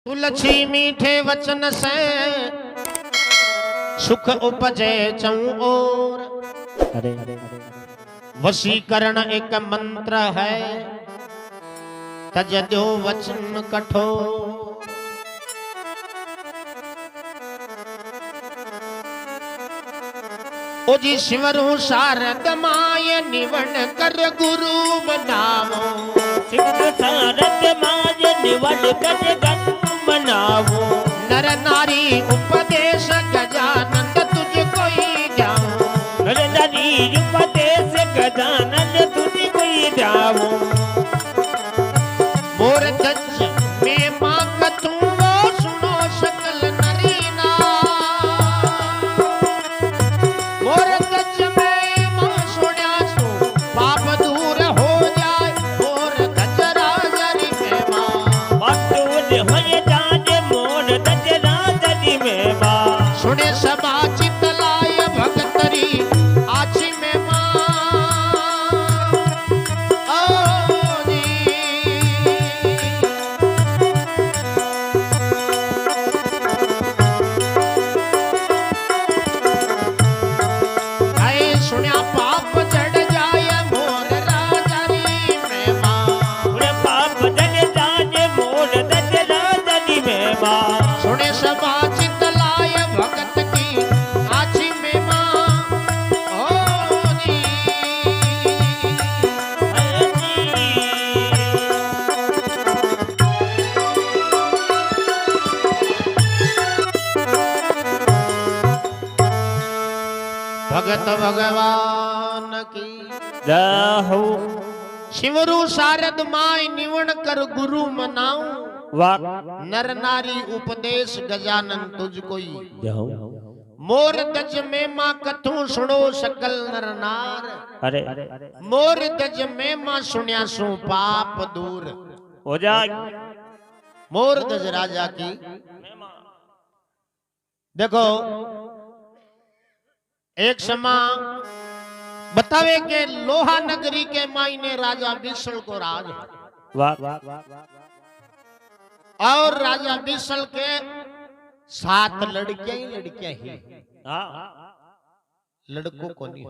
तुलसी मीठे वचन से सुख उपजे चौं ओर। वशीकरण एक मंत्र है, तज दो वचन कठोर। ओ जी शिवरु शारद माय निवण कर गुरु बनावो। शिव शारद माय निवण कर गुरु बनावो। नर नारी उपदेश गजानंद तुझको ही जाओ। नर नारी उपदेश गजानंद तुझको ही जाओ। मोर दज में मां कथू सुनो सकल नरीना। मोर दज में मां सुन्या सो पाप दूर हो जाए। मोर दज राजरी में मां पाप दूर हो जाए। मोर दज राजरी में मां सुने सबा चितलाय भगतरी आछी में मां। ओ जी आए सुन्या पाप चढ़ जाए। मोर राजरी में मां पाप जल जाए। मोर दज राजरी में मां सुने सबा चितलाय भगत की आछी में मां। ओ जी भगत भगवान की जय हो। शिवरु शारद माय निवण कर गुरु मनाऊं। वाह नर नारी उपदेश गजानन तुझको ही। जय हो। मोर दज में मां कथू सुनो सकल नर नार। अरे मोर दज में मां सुन्या सो पाप दूर हो जाए। मोर दज राजा की देखो एक समा बतावे के लोहा नगरी के मायने राजा बिसल को राज है। वाह और राजा बिसल के 7 लड़कियां ही लड़कियां ही लड़कों को नहीं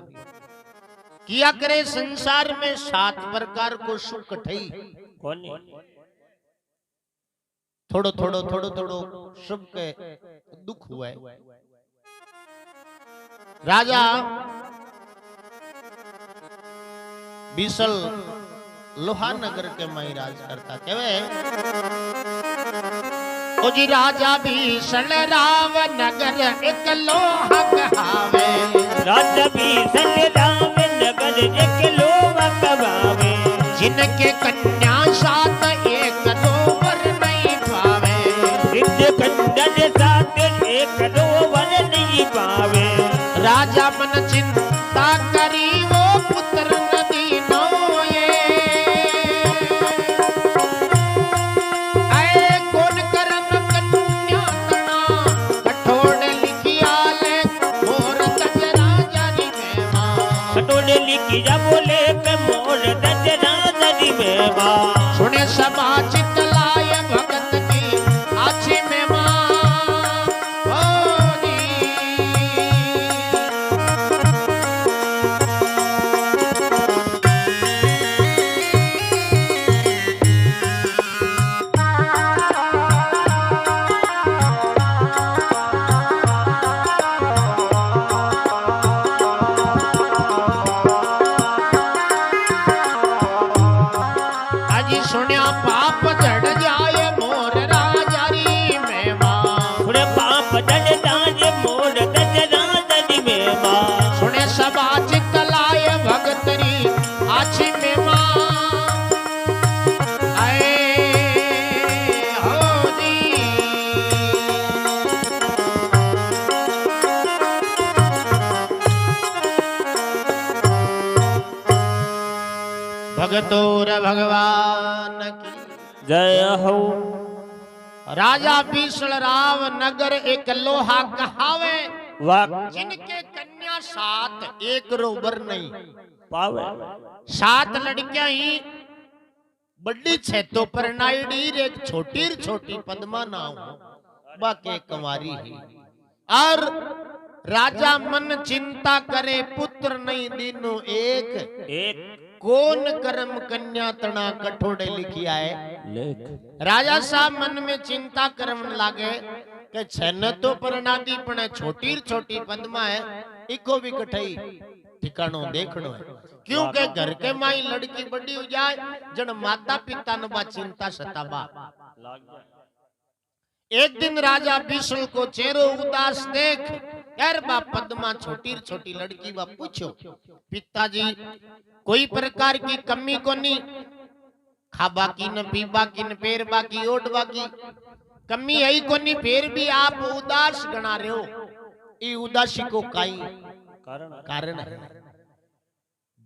किया करे। संसार में 7 प्रकार को सुख ठई। कौन थोड़ो थोड़ो थोड़ो थोड़ो सुख के दुख हुआ है। राजा बिसल लोहा नगर के माई राज करता केवे। ओ जी राजा बिसल राव नगर एक लोहा कहावे। राजा बिसल राव नगर एक लोहा कहावे। जिनके कन्या 7 एक दो वर नहीं पावे। जिनके कन्या 7 एक दो वर नहीं पावे। राजा मन चिंता करी वो पुत्र नदी नोए। आए कौन करम कन्या तना कठोर लिखिया ले। मोर दज राजरी में मां कठोर लिखिया बोले पे। मोर दज राजरी में मां सुने सबा चितलाय भगत की आछी में मां। ओ जी अजी सुन्या पाप चढ़ जाए। मोर राजरी में मां सुने पाप जल जाए। मोर दज राजरी में मां सुने सबा चितलाय भगतरी आछी में मां। आए हो जी भगतोर भगवान की जय हो। राजा बिसल राव नगर एक लोहा कहावे। वाह जिनके कन्या 7 एक रोबर नहीं पावे। 7 लड़कियां ही बड़ी छे तो पर नाइडी एक छोटी पद्मा नाव बाके कंवारी ही। और राजा मन चिंता करे पुत्र नहीं दीनो एक कौन कर्म कन्या तना कठोड़े लिखी आए लेख। राजा साहब मन में चिंता करन लागे के छन तो परनादी पण छोटी पद्मा है इको भी कठई ठिकानो देखनो है क्योंकि घर के माई लड़की बड़ी हो जाए जन माता पिता न बा चिंता सताबा। एक दिन राजा बिशल को चेहरो उदास देख यार बा पद्मा छोटी लड़की बा पूछो पिताजी कोई प्रकार की कमी को नहीं खाबा की न पीबा की न पेरबा की ओढ़बा की कमी है को नहीं फिर भी आप उदास गणा रहे हो ई उदासी को काई कारण है।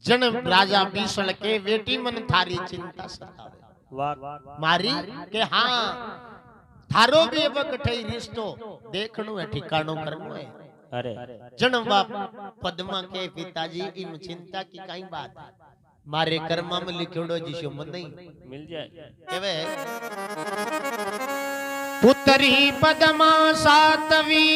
जन राजा बिशल के बेटी मन थारी चिंता सतावे मारी के हाँ थारो भी अब कठई रिश्तो देखनो है ठिकानो करनो है। अरे जन बाप पद्मा के पिताजी इन चिंता की काई बात मारे कर्मा में लिखोड़ो जिसो मन नहीं मिल जाए केवे पुत्री पद्मा सातवी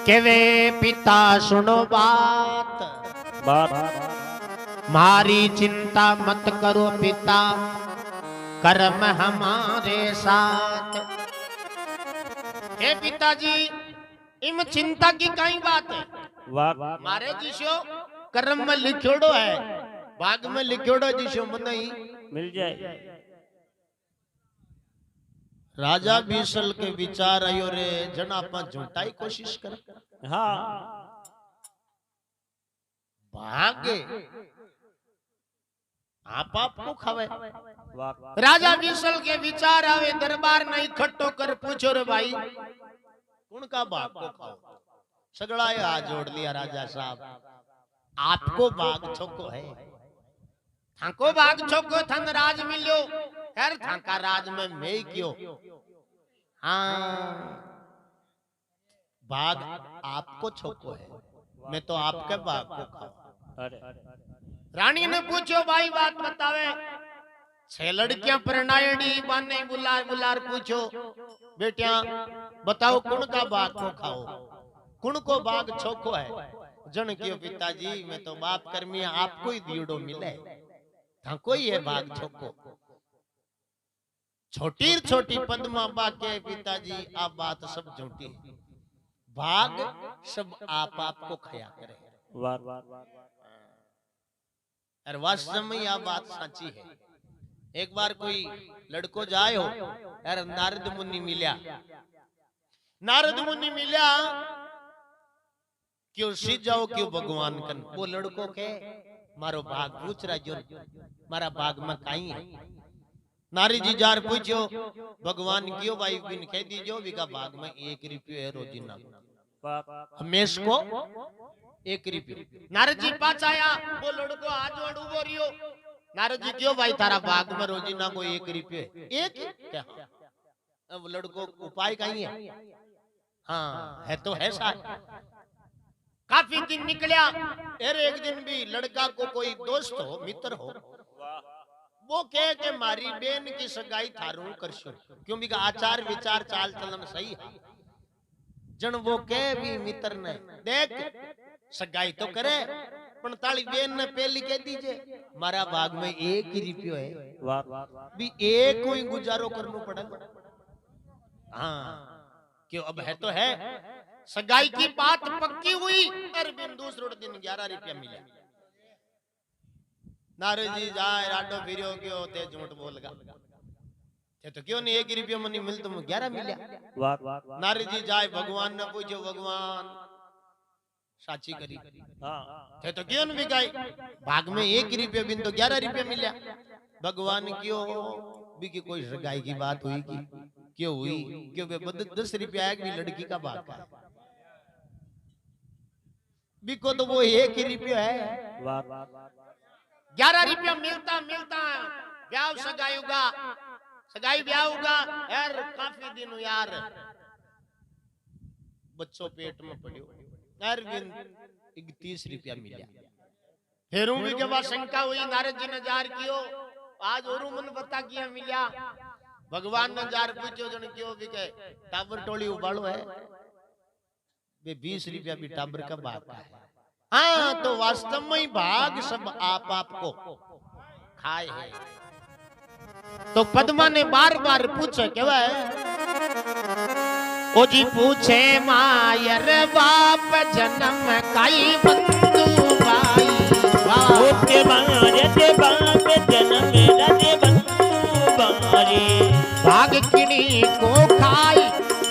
केवे पिता सुनो बात मारी चिंता मत करो पिता कर्म हमारे साथ। हे पिताजी इम चिंता की कई बात है मारे जिसो कर्म में लिखोड़ो है भाग में लिखोड़ो जिसो मन नहीं मिल जाए। राजा बिशल के विचार आयो रे जन आपा झूठाई कोशिश कर हाँ भागे आप को खावे। राजा बिशल के विचार आवे दरबार नहीं इकट्ठो कर पूछो रे भाई कौन का बाग को खाओ सगड़ा हाथ जोड़ लिया राजा साहब आपको बाग छोको है थाको बाग छोको थन राज मिलियो खैर थाका राज में मैं क्यों हाँ बाग आपको छोको है मैं तो आपके बाग को खाऊं। रानी ने पूछो भाई बात बतावे छह लड़कियां परनायणी बाने बुलार बुलार पूछो बेटिया बताओ कौन का बाग को खाओ कौन को बाग छोको है। जन क्यों पिताजी मैं तो बाप कर्मी आपको ही दीड़ो मिले था कोई है बाग छोको। छोटी पद्मा बा के पिताजी आप बात सब झूठी भाग सब आपको खया करे और वास्तव में यह बात सच्ची है। एक बार कोई लड़को जाए हो यार नारद मुनि मिल्या क्यों सीध जाओ क्यों भगवान कन वो लड़को के मारो भाग पूछ रहा जो मारा भाग में काई है। नारी जी जार पूछो भगवान क्यों भाई बिन कह दीजो बिका भाग में 1 रुपये है रोजीना हमेश को 1 रुपये। नारद जी पास आया वो लड़को आज उबो रियो नारद जी क्यों भाई थारा भाग में रोजीना को 1 रुपये एक क्या अब लड़को उपाय कहीं है हाँ है तो है साथ। काफी दिन निकलिया अरे एक दिन भी लड़का को कोई दोस्त हो मित्र हो वो कहे के मारी बेन की सगाई थारू करशो क्यों भी आचार विचार चाल चलन सही है। जन वो कहे भी मित्र ने देख सगाई तो करे 45 बेन ने पहली कह दीजिए मारा भाग में 1 रुपयो है भी एक कोई गुजारो करना पड़ेगा। हाँ क्यों अब है तो है सगाई की बात पक्की हुई और बिन दूसरे दिन 11 रुपया मिला। नारद जी जाए राडो फिरियो क्यों ते झूठ बोलगा थे तो क्यों नहीं 1 रुपया मनी मिल तुम 11 मिला। नारद जी जाए भगवान ने पूछो भगवान साची करी थे तो क्यों नहीं बिकाई भाग में 1 रुपया बिन तो 11 रुपया मिला। भगवान क्यों भी की कोई सगाई की बात हुई की क्यों हुई क्यों 10 रुपया एक भी लड़की का भाग है बिको तो वो 1 रुपया है 11 रुपया मिलता मिलता ब्याह सगाई ब्याह होगा यार काफी दिन यार बच्चों पेट में पड़ियो यार 30 रुपया मिला फिर भी के बाद शंका हुई नारद जी ने जार कियो आज और मन बता किया मिल्या भगवान ने जार पूछो जन क्यों भी के टाबर टोली उबालो है वे 20 रुपया भी टाबर का बात है। हाँ तो वास्तव में ही भाग सब आप को खाए है। तो पद्मा ने बार बार पूछा क्या ओ जी पूछे मायर बाप जन्म काई बंधु भाई ओके मारे बाप जन्म रजे बंधु बारे भाग किनी को खाई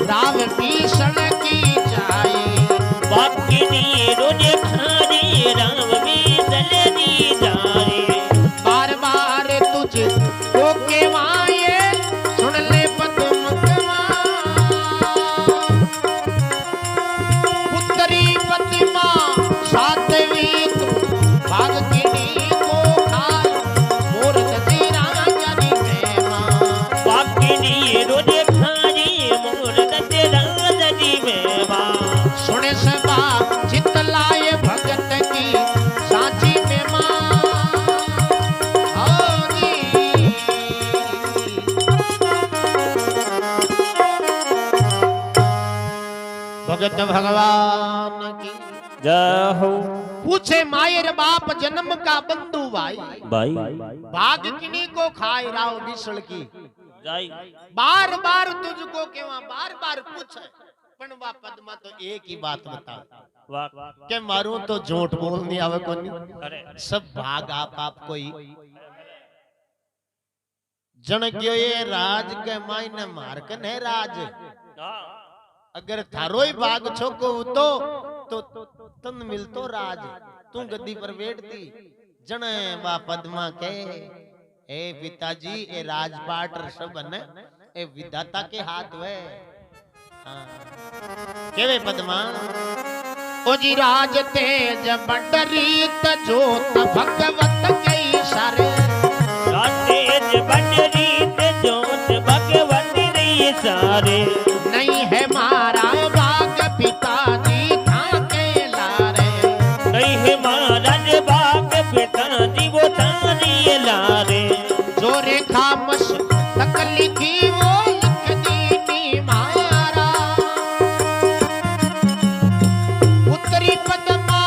राव भीषण की जाए बाकी नी रोजे खाने राम भी चलनी जाए बार बार तुझ को के माये सुन ले पद्म कमा पुत्री पतिमा सातवीं तू भाग किनी को खाई मोर दती राजा नी प्रेमा बाकी नी रोजे खाने मोर दते राजा जी मेवा सुने सबा चित लाए भगत की साची में मां भगत भगवान की जय हो पूछे मायर बाप जन्म का बंधु भाई भाई भाग किनी को खाए राव बिसड़ की जाई बार बार तुझको केवा बार बार पूछे पण वा पद्मा तो एक ही बात बता वाह के मारू तो झूठ बोलनी आवे कोनी अरे सब भाग आप कोई जन क्यों ये राज के मायने मारकन है राज अगर थारो ही भाग छोको तो तन मिलतो राज तू गद्दी पर बैठती जन बा पद्मा के ए पिताजी ए राजपाट सब न ए विधाता के हाथ वे केवे पद्मा ओ जी राज तेज बडरीत जोत भगवत के सारे तेज बडरीत जोत भगवत रे सारे नहीं है मारा बाग पिताजी था के लारे नहीं है महाराज बाग पिताजी वो तारी लारे जो रेखा मस तक लिखी वो लिख दी मारा उत्तरी पद्मा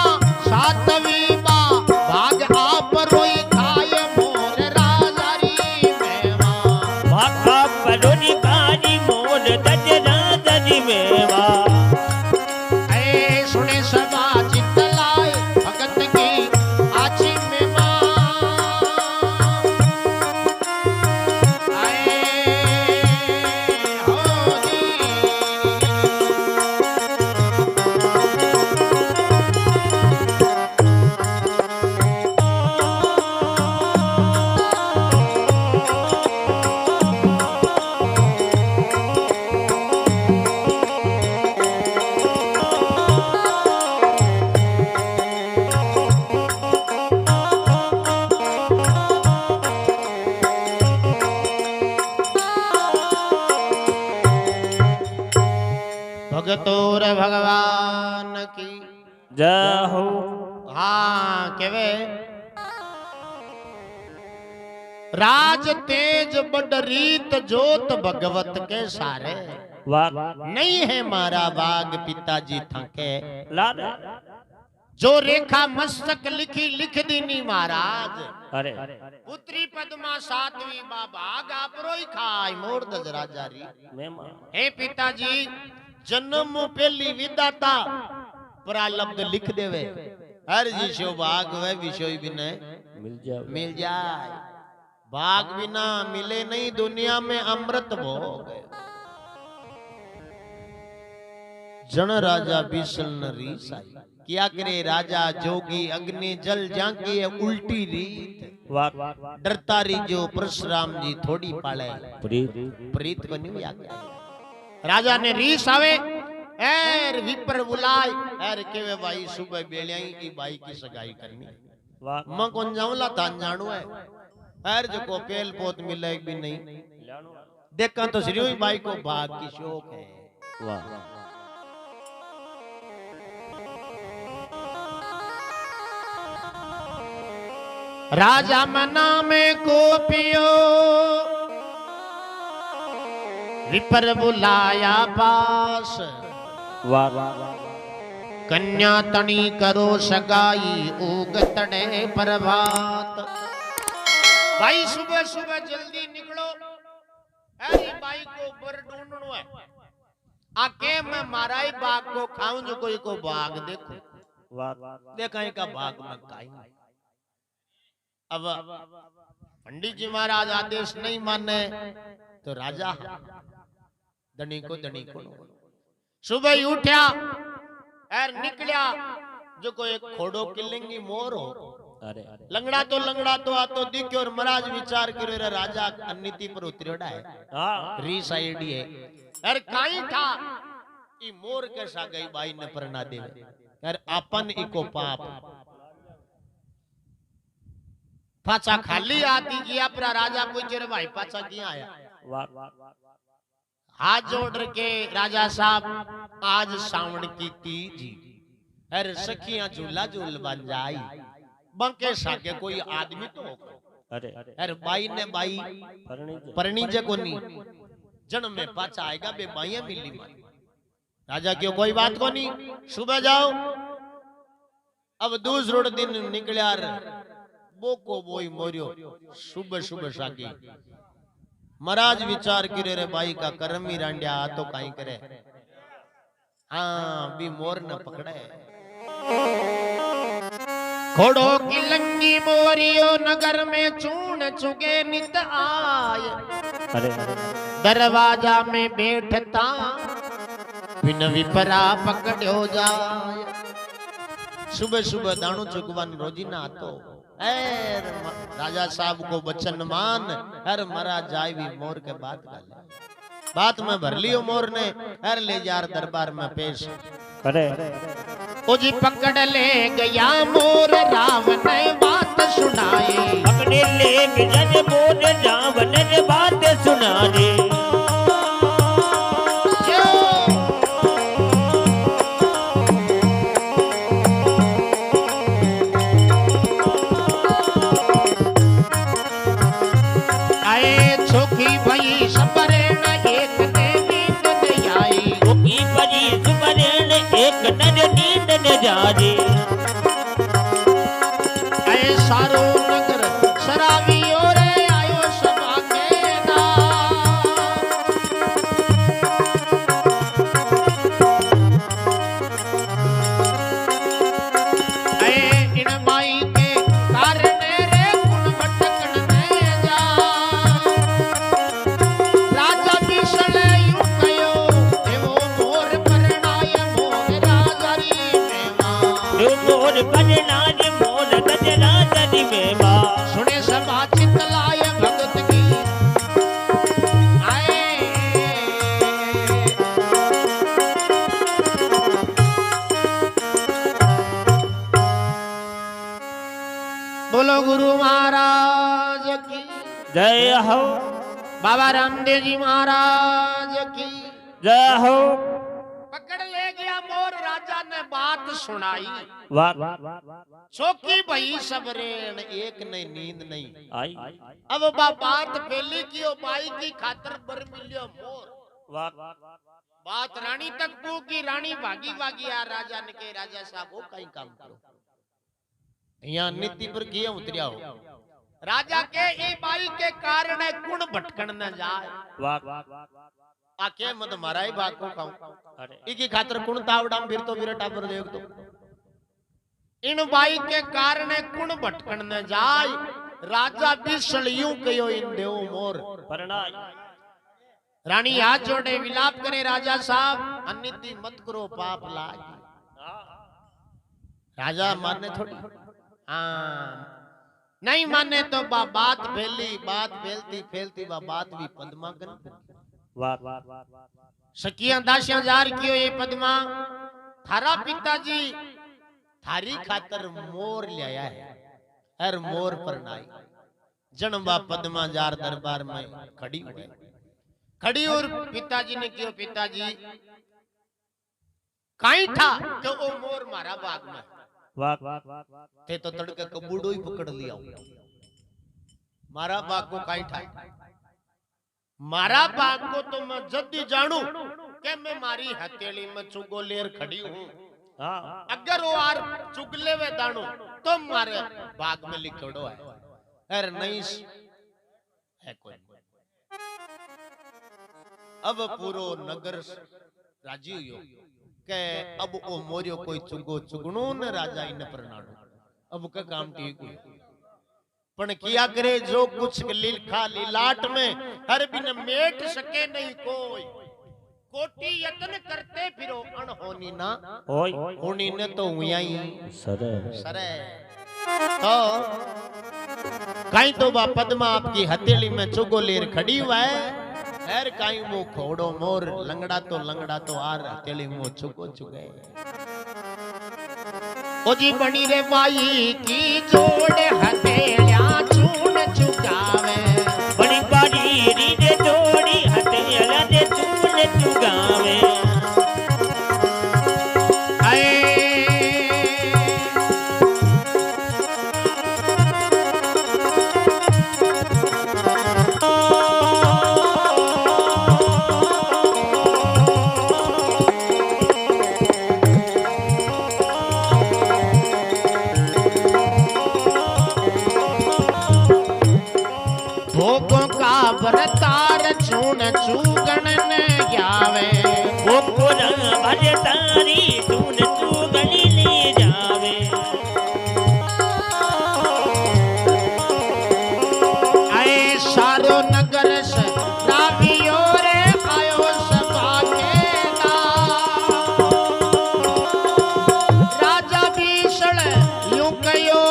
सातवीं बा भाग आप रोई खाए मोर राजारी मेवा भागा पलोनी काजी मोर दज राजारी मेवा ऐ सुने सदा चित लाए भगत की आची में मां आए हो जी भगतोर भगवान की जय हो हाँ केवे राज तेज बडरीत जोत भगवत के सारे वाह नहीं है मारा बाग पिताजी थके लाड जो रेखा मस्तक लिखी लिख दीनी महाराज अरे पुत्री पद्मा सातवीं बा भाग आप रोई खाई मोर दज राजारी मेमा हे पिताजी जन्म पहली विदाता प्रालब्ध लिख देवे हर जिशो भाग वे विषय बिना मिल जाए भाग बिना मिले नहीं दुनिया में अमृत भोग जन राजा बिसल न रीस आई क्या करे राजा जोगी अग्नि जल जाके उल्टी रीत वाह डरता री जो परशुराम जी थोड़ी पाले प्रीत को नहीं आ गया राजा ने रीस आवे एर विपर बुलाए एर केवे भाई सुबह बेलियाई की भाई की सगाई करनी वाह मैं कौन जाऊला तान जानू है एर जो को पेल पोत मिले भी नहीं देखा तो श्री भाई को भाग की शौक है वाह राजा मना में को पियो विपर बुलाया पास वाह वाह वाह कन्या तणी करो सगाई उगतड़े प्रभात। भाई सुबह सुबह जल्दी निकलो, अरे भाई को बर ढूंढनो है। आके मैं माराई बाग को खाऊं जो कोई को बाग देखो। वाह वाह देखा का बाग में काई। अब पंडित जी महाराज आदेश नहीं माने तो राजा दणी को सुबह ही उठा और निकलिया जो कोई एक खोड़ो किलेंगी मोर हो। अरे लंगड़ा तो आतो दिख्यो और महाराज विचार करो रे राजा अनिति पर उतरेड़ा है। हाँ री साइड है अरे काई था ई मोर के सा गई बाई ने परना देवे यार अपन इको पाप पाचा खाली आती किया पर राजा पूछे रे भाई पाचा किया आया। वाह वाह हाथ जोड़ के राजा साहब आज सावन की तीज अरे सखियां झूला झूल बन जाई बंके साके कोई आदमी तो होगा। अरे अरे बाई ने बाई परणी जे कोनी जन्म में पाचा आएगा बे बाइयां मिली मारी। राजा क्यों कोई बात कोनी सुबह जाओ। अब दूसरो दिन निकलिया बोको बोई मोरियो सुबह सुबह साकी महाराज विचार करे रे बाई का कर्म ही रांडिया तो काई करे। हाँ भी मोर न पकड़े घोड़ो की लंगी मोरियो नगर में चून चुगे नित आए। अरे दरवाजा में बैठता बिन विपरा पकड़ो जाए। सुबह सुबह दाणु चुगवन रोजीना तो राजा साहब को बचन मान हर मरा जाए भी मोर के बात में भर लियो मोर ने हर ले जार दरबार में पेश। अरे ओ जी पकड़ ले गया मोर रावण ने बात सुनाई। पकड़े ले गया मोर रावण ने बात सुना दे। जारे सारो नगर शराबी और आयो सभा के ना। इन माई के कारण रे कुण भटकन में जा। राजा विषण यूं कयो एवो मोर परणाय मोर राजा री मोर बननाज मोर गजना जनी में मां। सुने सभा चितलाय भगत की आए। बोलो गुरु महाराज की जय हो। बाबा रामदेव जी महाराज की जय हो। पकड़ ले गया मोर राजा ने बात सुनाई। वाह चौकी भई सबरेन एक नहीं नींद नहीं आई। अब बात पहली की ओ बाई की खातर बर मिलियो मोर। वाह बात रानी तक पूकी रानी भागी भागी आ राजा ने के राजा साहब वो कहीं काम करो यहाँ नीति पर किया उतरिया हो। राजा के ए बाई के कारण कुण भटकन न जाए। वाह आके मत माराई बात को खाऊं। अरे इकी खातर कुण तावड़ाम फिर तो विरटा पर देख तो इन बाई के कारण कुण भटकन न जाय। राजा विषण यूं कयो इन देव मोर परणाय। रानी हाथ जोड़े विलाप करे राजा साहब अनिति मत करो पाप लाग। राजा माने थोड़ी हाँ नहीं माने तो बात फैलती फैलती बात भी पद्मा कर। वाह सखियां दासियां जार कियो ये पद्मा थारा पिताजी थारी खातर मोर लाया है हर मोर पर नाई। जनबा पद्मा जार दरबार में खड़ी हुई खड़ी और पिताजी ने क्यों पिताजी काई था कि वो मोर मारा बाग में वाह थे तो तड़के कबूड़ो ही पकड़ लिया। मारा बाग को काई ठाई मारा बाग को तो मैं जल्दी जानू कि मैं मारी हथेली में चुगो लेर खड़ी हूँ। हाँ अगर वो आर चुगले वे दानो तो मारे बाग में लिखोड़ो है। अरे नहीं है कोई। अब पूरो नगर राजी हुयो के अब ओ मोरियो कोई चुगो चुगणो न राजा इन प्रणाणो। अब का काम ठीक हुई पण किया करे जो कुछ लिखा लीलाट में हर बिन मेट सके नहीं कोई। कोटि यत्न करते फिरो अनहोनी ना होय होनी ने तो हुआ ही सरे सरे। तो कहीं तो बा पद्मा आपकी हथेली में चुगो लेर खड़ी हुआ है। खैर कहीं वो खोड़ो मोर लंगड़ा तो आर हथेली में चुगो चुगे। ओ जी बनी रे बाई की जोड़ हथेलियां चून चुकावे। बड़ी बारी री दे जोड़ी हथेला दे चून चुगावे। भोगों का बरतार चून चूगण न जावे। भोगों बरतारी चून चूगणी ले जावे। आए सारो नगर से रावियो रे आयो सभा के राजा भीषण यूं कयो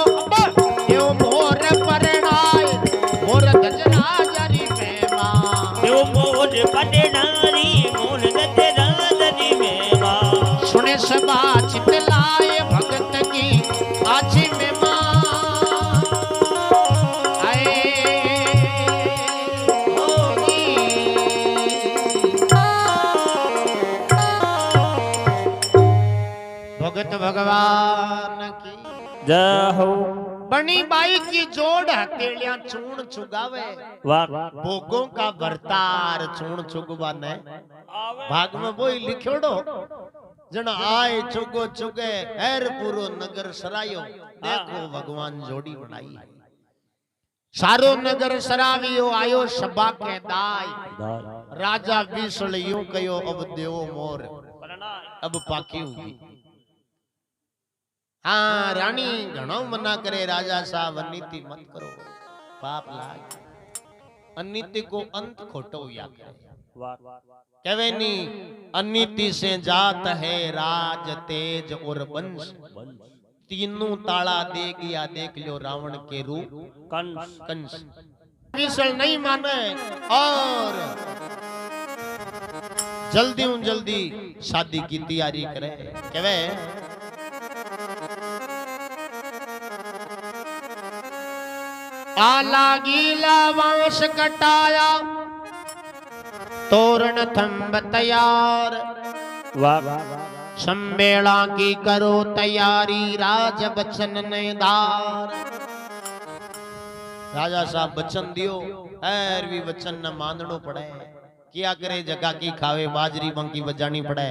यो मोर परणाय मोर गजराजरी मेवा। यो मोर पटनारी मोर गजराजरी मेवा। सुने सभा चितलाए भगत की आजी में मां। आए होगी भगत भगवान की जय हो। बनी बाई की जोड़ हथेलियां चूण चुगावे। वाह भोगों का बरतार चूण चुगवा ने भाग में बोई लिखोड़ो जन आए चुगो चुगे हैर पूरो नगर सरायो। देखो भगवान जोड़ी बनाई सारो नगर सरावियो आयो सभा के दाई। राजा विशल यूं कयो अब देवो मोर अब पाकी होगी। हाँ रानी घणो मना करे राजा साहब अनीति मत करो पाप लाग। अनीति को अंत खोटो या कहे नी अनीति से जात है राज तेज और वंश। तीनों ताला दे गया देख लो रावण के रूप कंस। विशल नहीं माने और जल्दी शादी की तैयारी करे। कहे आला गीला वांस कटाया तोरण थंब तैयार। संबेड़ा की करो तैयारी राज बचन नेदार। राजा साहब बचन दियो ऐर भी वचन न माननो पड़े। क्या करे जगह की खावे बाजरी बंकी बजानी पड़े।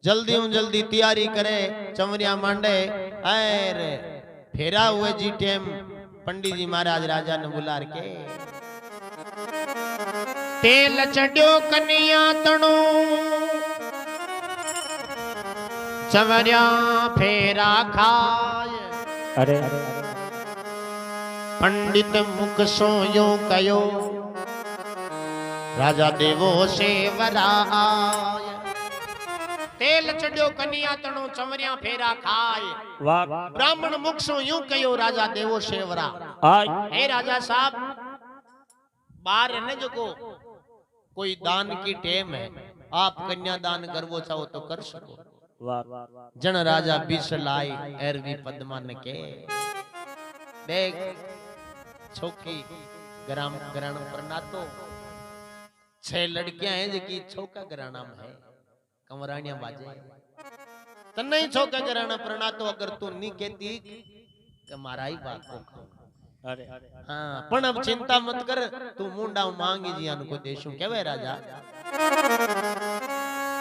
जल्दी तैयारी करे चमरिया मांडे ऐर फेरा हुए जी टेम पंडित जी महाराज राजा ने बुला के तेल चढ़ो कन्या तणो चवरिया फेरा खाए। अरे पंडित मुख सोयो कयो राजा देवो सेवरा आए। तेल चढ़ो कन्या तणो चवरिया फेरा खाए। ब्राह्मण मुख सो यूं कयो राजा देवो सेवरा। हे राजा साहब बार है न जो को कोई दान की टेम है आप कन्या दान करवो चाहो तो कर सको। जन राजा बिसल आई एरवी पद्मा ने के देख छोकी ग्राम ग्राण प्रणातो 6 लड़कियां हैं जिकी छोका घराना में है कंवरानिया बाजे तन्ने छोका घराना प्रणातो। अगर तू नहीं कहती कि मारा ही बात को अरे हाँ पण अब चिंता मत कर तू मुंडा मांगी जी को देशू केवे राजा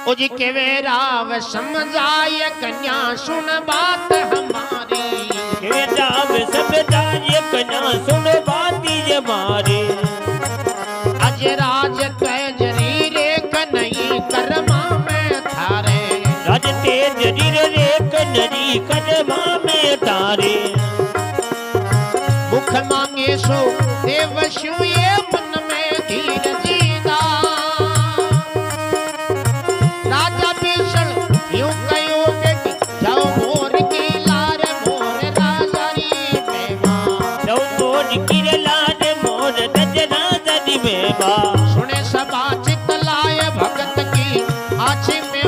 ओ जी केवे राव समझाए कन्या सुन बात हमारी के राव समझाए कन्या सुन बात ये मारी अज राज तेजरी रे कन्हई कर्मा में थारे राज तेजरी रे कन्हई कर्मा में तारे मुख मांगे सो देव शिव ये मन में धीर जीदा राजा भीषण यूं कयो बेटी जाओ मोर की लार मोर राजा री बेवा जाओ मोर की लार मोर राजा री बेवा सुने सभा चित लाए भगत की आछी में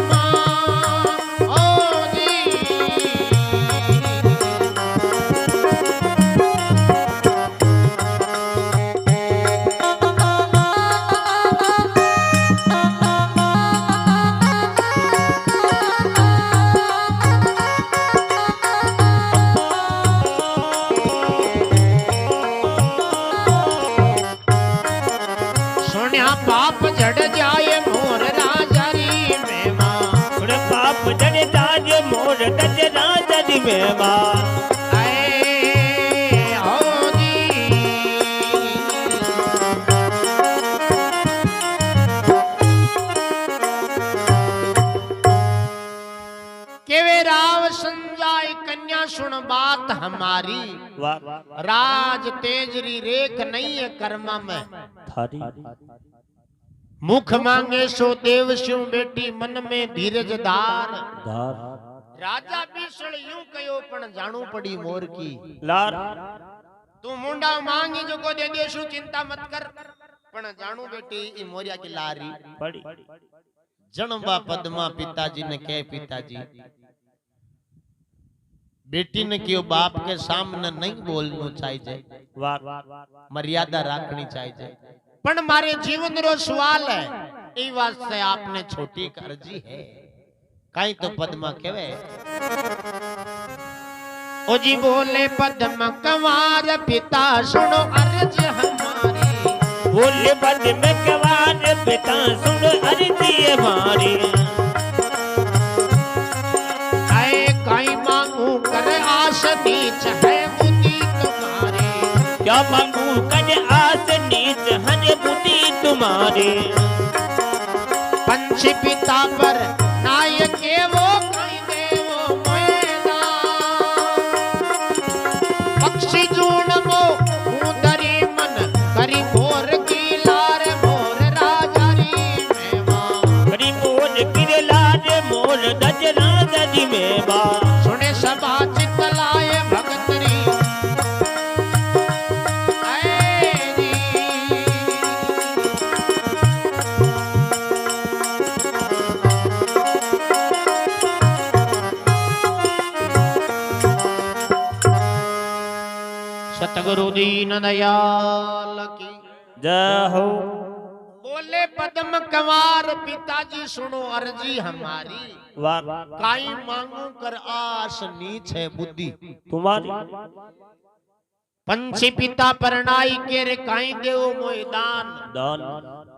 पाप जड़ जाए मोर राजा री मेवा पाप जड़ जाए मोर राजा री मेवा केवे राव संजाय कन्या सुन बात हमारी राज तेजरी रेख नहीं है कर्मा में थारी मुख मांगे सो देव शिव बेटी मन में धीरज धार राजा भीषण यूं कयो पण जाणू पड़ी मोर की लार तू मुंडा मांगी जो को दे देशु चिंता मत कर पण जाणू बेटी ई मोरिया की लारी पड़ी जन्मा पद्मा पिताजी ने कहे पिताजी बेटी ने क्यों बाप के सामने नहीं बोलना चाहिए मर्यादा रखनी चाहिए पण मारे जीवन रो सवाल है ई वास्ते आपने छोटी अर्जी है कहीं तो पद्मा केवे ओ जी बोले पद्मा कंवार पिता सुनो अर्ज हमारी बोले पद्मा कंवार पिता सुनो अर्जी हमारी आए कहीं मांगू कर आस नीच है बुद्धि तुम्हारी क्या मांगू कर आस नीच है बुद्धि तुम्हारी पंच पिता पर नायक वो कहीं देवो मैदा पक्षी जून मो उदरी मन करी मोर की लार मोर राजा री मेवा करी मोर की लार मोर राजा री मेवा सुने सभा चित लाए भगत री सतगुरु दीन दयाल की जय हो बोले पद्म कंवार पिताजी सुनो अर्जी हमारी काई मांगू कर आस नीच है बुद्धि तुम्हारी पंछी पिता परनाई के रे काई देव मोयदान दान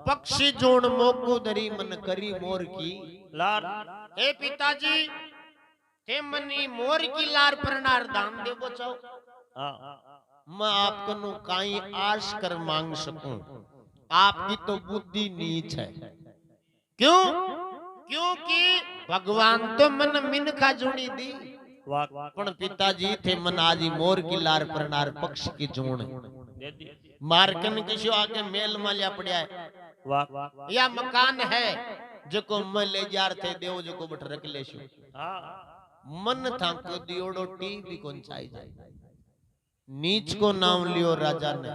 पक्षी जोन मोकू दरी मन करी मोर की लार हे पिताजी ते मनी मोर की लार परनार दान दे बचाओ मैं आपको नु काई आश कर मांग सकूं आपकी तो बुद्धि नीच है क्यों क्योंकि भगवान तो मन मिनखा जुड़ी दी पण पिताजी थे मन आजी मोर की लार परनार पक्ष की जोड़ मार्कन किसी आगे मेल मालिया पड़िया है या मकान है जो को मैं ले जार थे देव जो को बट रख लेशु मन था को दियोड़ो टीवी कौन चाहिए नीच को नाम लियो राजा ने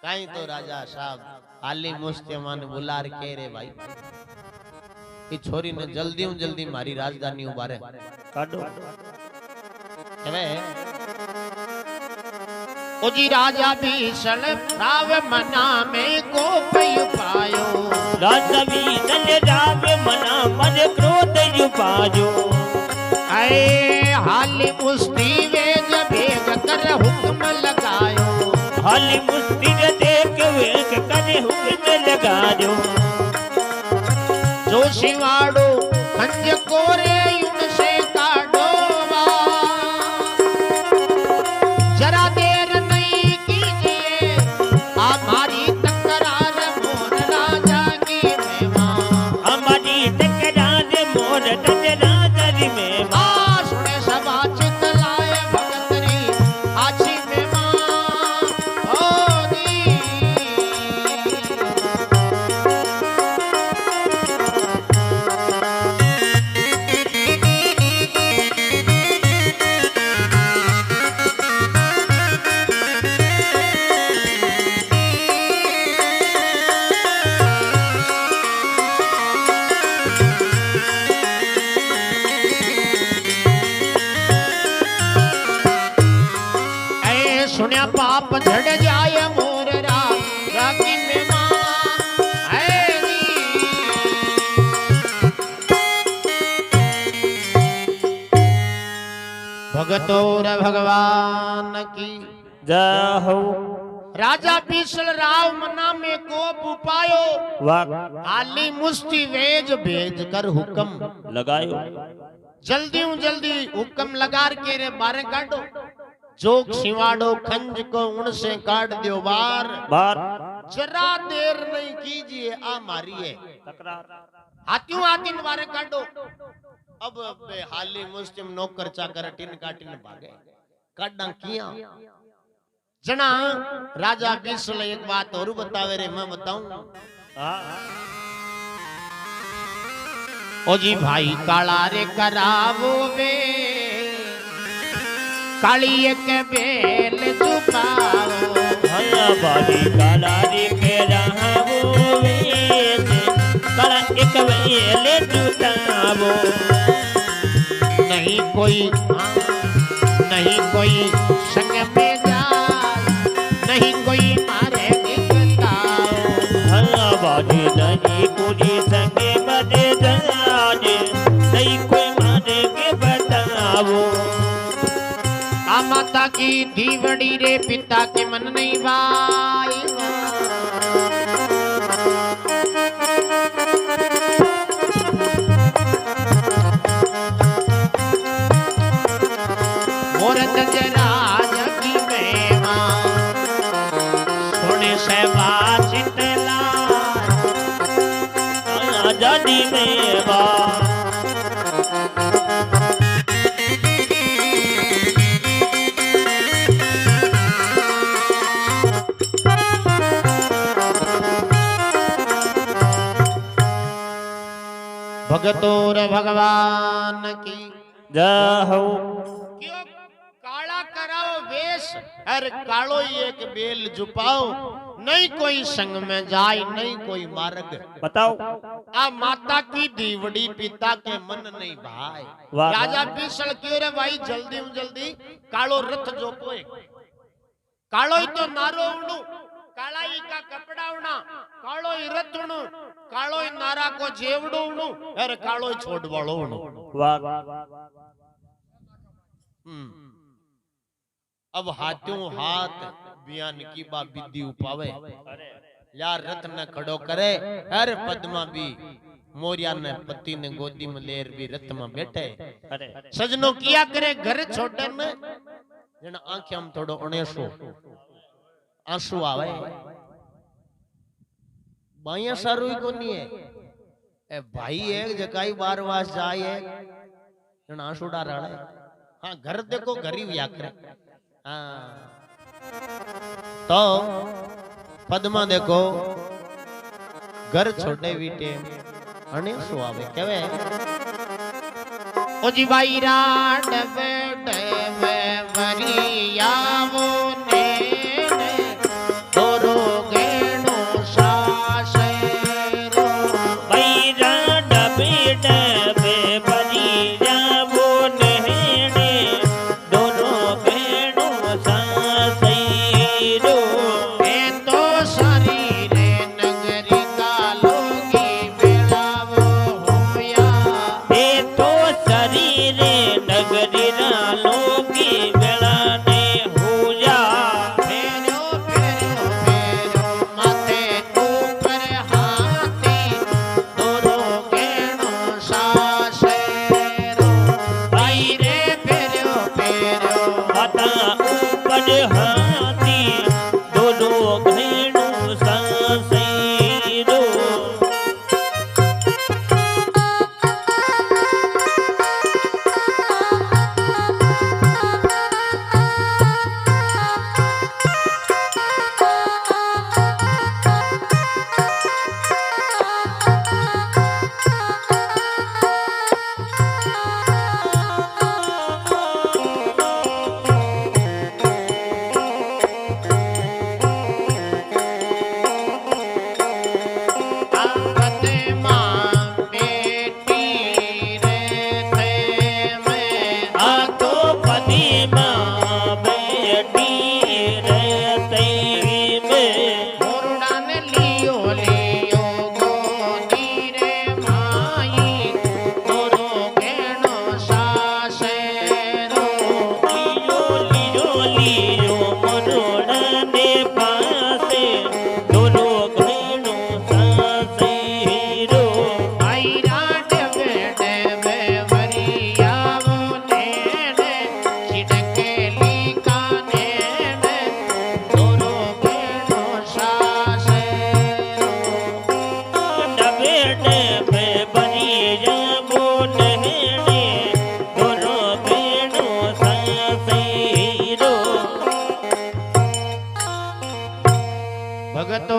कहीं तो राजा साहब आली मुस्तेमान बुलार के रे भाई ये छोरी ने जल्दी मारी राजधानी उबारे काटो ओ जी राजा भीषण राव मना में को पायो राजा भीषण राव मना मन क्रोध युपायो आए हाल मुस्ती वे जबे हाली मुस्ती देख वेख करे हुक्म लगा दो जो शिवाड़ो खंज कोरे उनसे काढ़ो जरा देर नहीं कीजिए हमारी तकरार मोर राजा की मेहमान हमारी तकरार मोर राजा की मेहमान सुने सभा चित लाए भगतरी आछी मेहमान होनी सुनिया पाप झड़ जाए मोर राजा की मेहमान है भगतोर भगवान की जय हो राजा पिछल राव मना में कोप उपायो वाह आली मुस्ती वेज भेज कर हुक्म लगायो जल्दी जल्दी हुक्म लगा के रे बारे काटो जोग शिवाड़ो खंज को उनसे काट दियो बार बार जरा देर नहीं कीजिए आ मारिए हाथियों हाथी बारे काटो अब हाली मुस्लिम नौकर चाकर टिन काटिन भागे काटना किया जना राजा बिसल एक बात और बतावे रे मैं बताऊं ओ जी भाई काला रे करावो वे काली एक बेल चुपाओ भला बारी काला रे केरावो वेस काला एक बेल चुपाओ नहीं कोई संग में जाए नहीं कोई मारे दिखताओ भला बारी नहीं कोई संग बदे जाने नहीं कोई मारे के बताओ माता की दीवड़ी रे पिता के मन नहीं भाई मोरत जराज की मेहमान सोने से बाचित आजादी में बा भगतोर भगवान की जय हो क्यों काला कराओ वेश हर कालो ही एक बेल जुपाओ नहीं कोई संग में जाए नहीं कोई मार्ग बताओ आ माता की दीवड़ी पिता के मन नहीं भाई वाह। राजा बिसल क्यों रे भाई जल्दी जल्दी कालो रथ जोपोए कालो ही तो नारो उड़ू काला ही का कपड़ा उड़ा कालो ही रथ उड़ू कालो ही नारा को जेवड़ो उड़ू अरे कालो ही छोड़ वालो उड़ू वाह अब हाथों हाथ बयान की बा विधि उपावे यार रथ न खड़ो करे अरे पद्मा भी मोरिया ने पति ने गोदी में लेर भी रथ में बैठे सजनो किया करे घर छोड़े न जन आंखें हम थोड़ो अणेसो आंसू आवे बाया सारू को नहीं है ए भाई एक जगह बार वास जाए जन आंसू डाल रहा है हाँ घर देखो घर ही व्या करे तो पद्मा देखो घर छोड़े बीटे अने सो आवे केवे ओ जी भाई राड बेटे वे वरियावो ने तोरो गेणो सासेरो बैरा डबेट बे बरियावो ने दोनों गेणो सासेरो ए तो शरीरे नगरी का लोगी बेड़ावो होया ए तो शरीर नगरी रालो